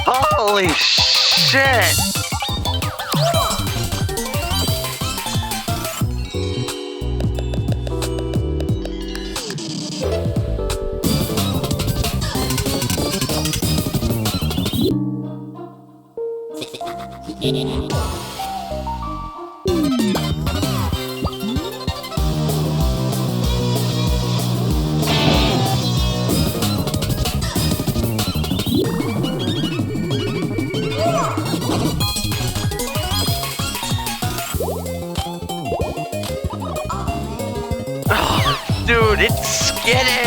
Holy shit! Oh, dude, it's skinny!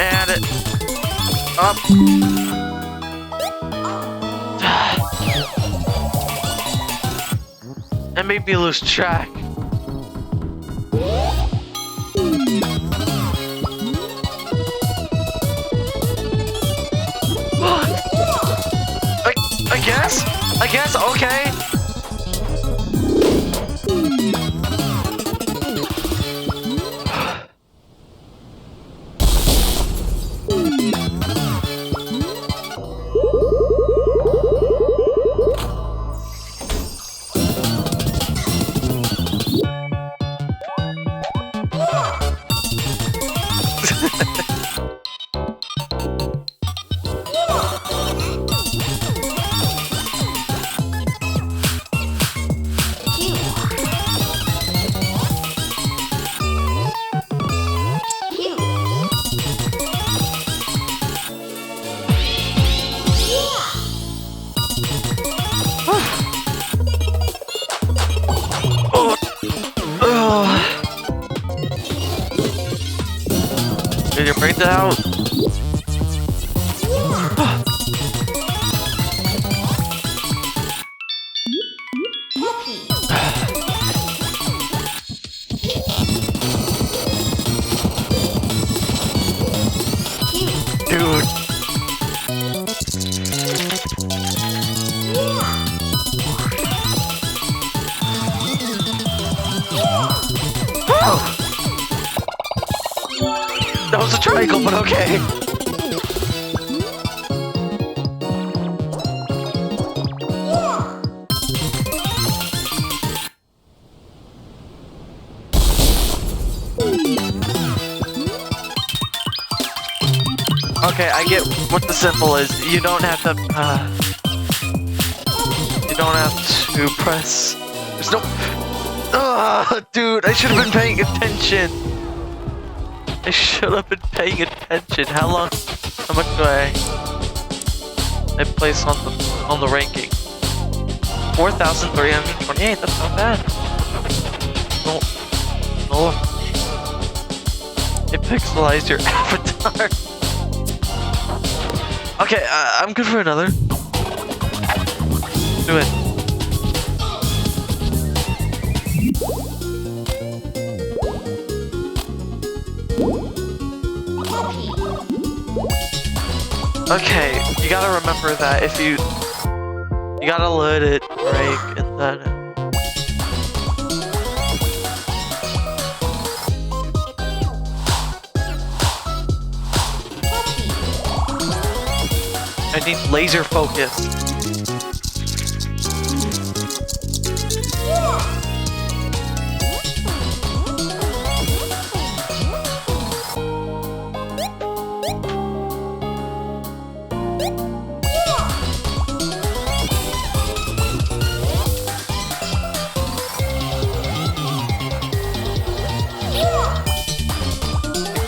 And it up. That made me lose track. I guess, okay. Get your brains out. Dude. That was a triangle, but okay. Okay, I get what the symbol is. You don't have to, you don't have to press. There's no. Dude, I should have been paying attention. I should have been paying attention. How long? How much do I place on the ranking? 4,328. That's not bad. No. It pixelized your avatar. Okay, I'm good for another. Do it. Okay, you gotta remember that if you gotta let it break and then I need laser focus.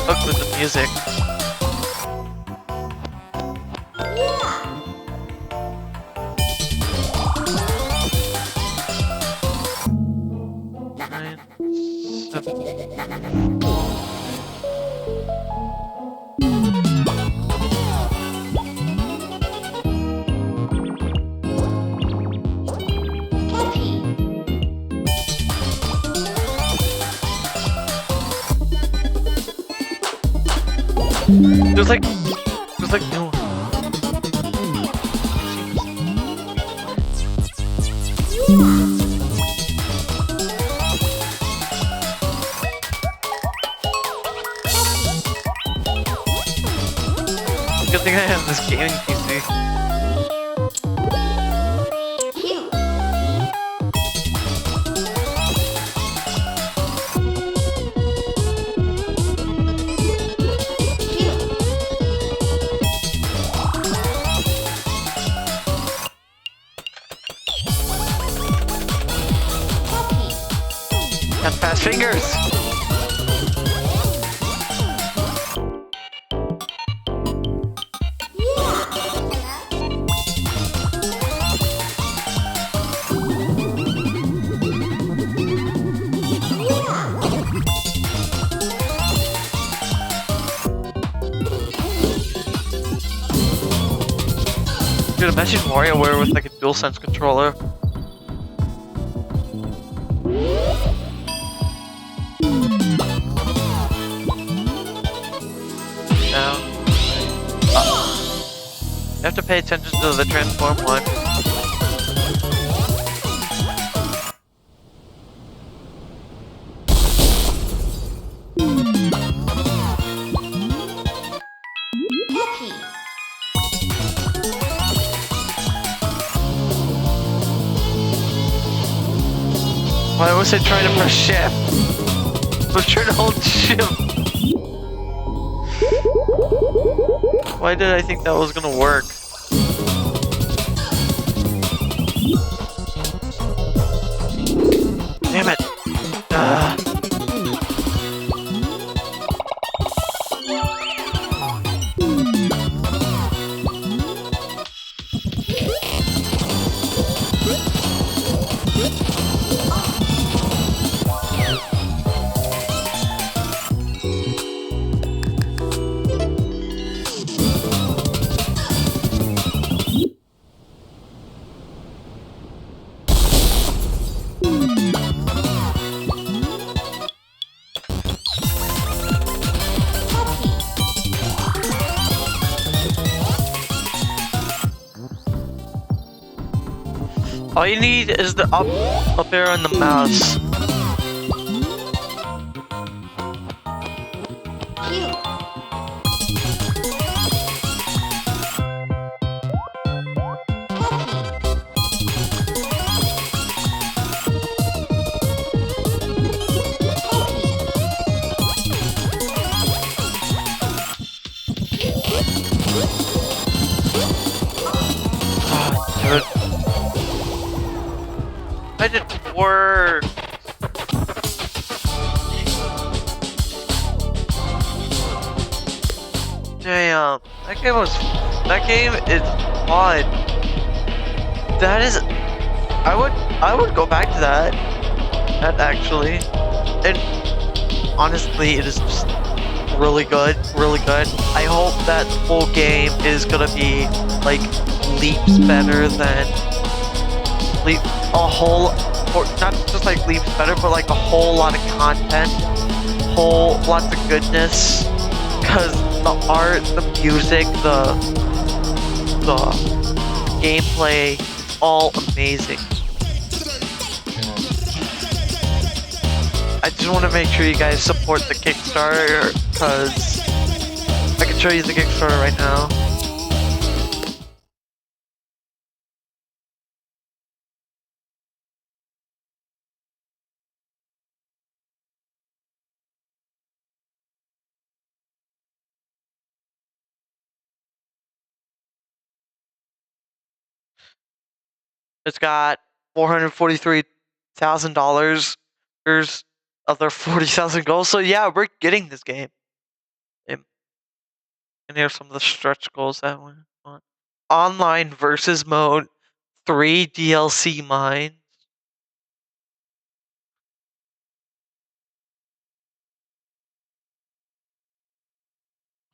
Hooked with the music. There's like no. Good thing I have this gaming PC. Got fast fingers. Dude, imagine WarioWare with like a DualSense controller. Now, you have to pay attention to the transform one. Why was I trying to press shift? I was trying to hold shift. Why did I think that was gonna work? Damn it! All you need is the up arrow and the mouse. Dude. That didn't work. Damn, that game is fun. That is, I would go back to that. That actually, and honestly, it is just really good, really good. I hope that full game is gonna be like leaps better than a whole, or not just like leaps better, but like a whole lot of content, lots of goodness. Cause the art, the music, the gameplay, it's all amazing. I just want to make sure you guys support the Kickstarter, cause I can show you the Kickstarter right now. It's got $443,000. There's other 40,000 goals. So yeah, we're getting this game. And here's some of the stretch goals that we want. Online versus mode, 3 DLC mines.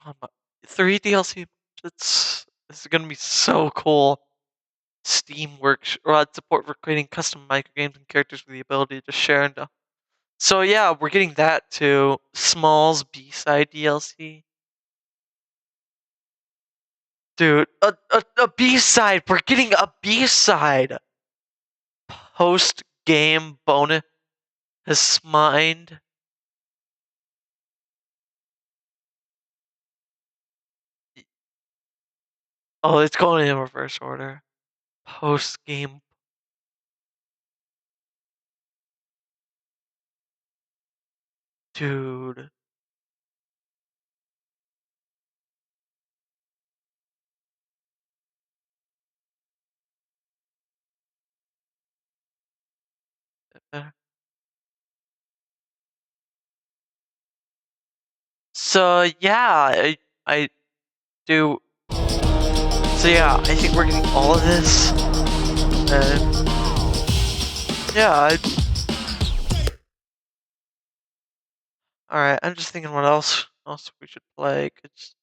Oh my- 3 DLC. This is gonna be so cool. Steam Works support for creating custom microgames and characters with the ability to share and. So yeah, we're getting that too. Smalls B-side DLC. Dude, a B-side. We're getting a B-side. Post-game bonus has mined. Oh, it's going in reverse order. Post-game. Dude. So yeah, I do. So yeah, I think we're getting all of this. And yeah, alright, I'm just thinking what else we should play. 'Cause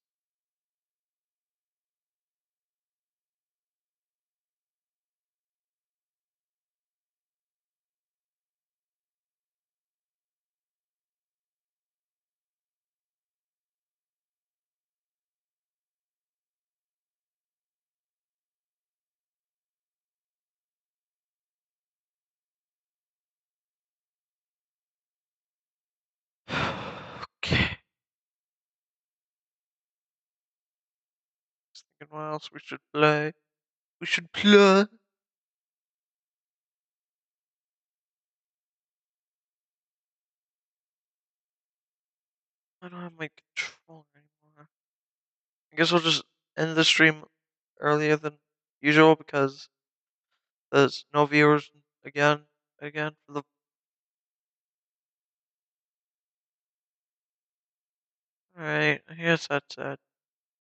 okay. Just thinking what else we should play. We should play. I don't have my controller anymore. I guess we'll just end the stream earlier than usual because there's no viewers again for the. Alright, I guess that's it.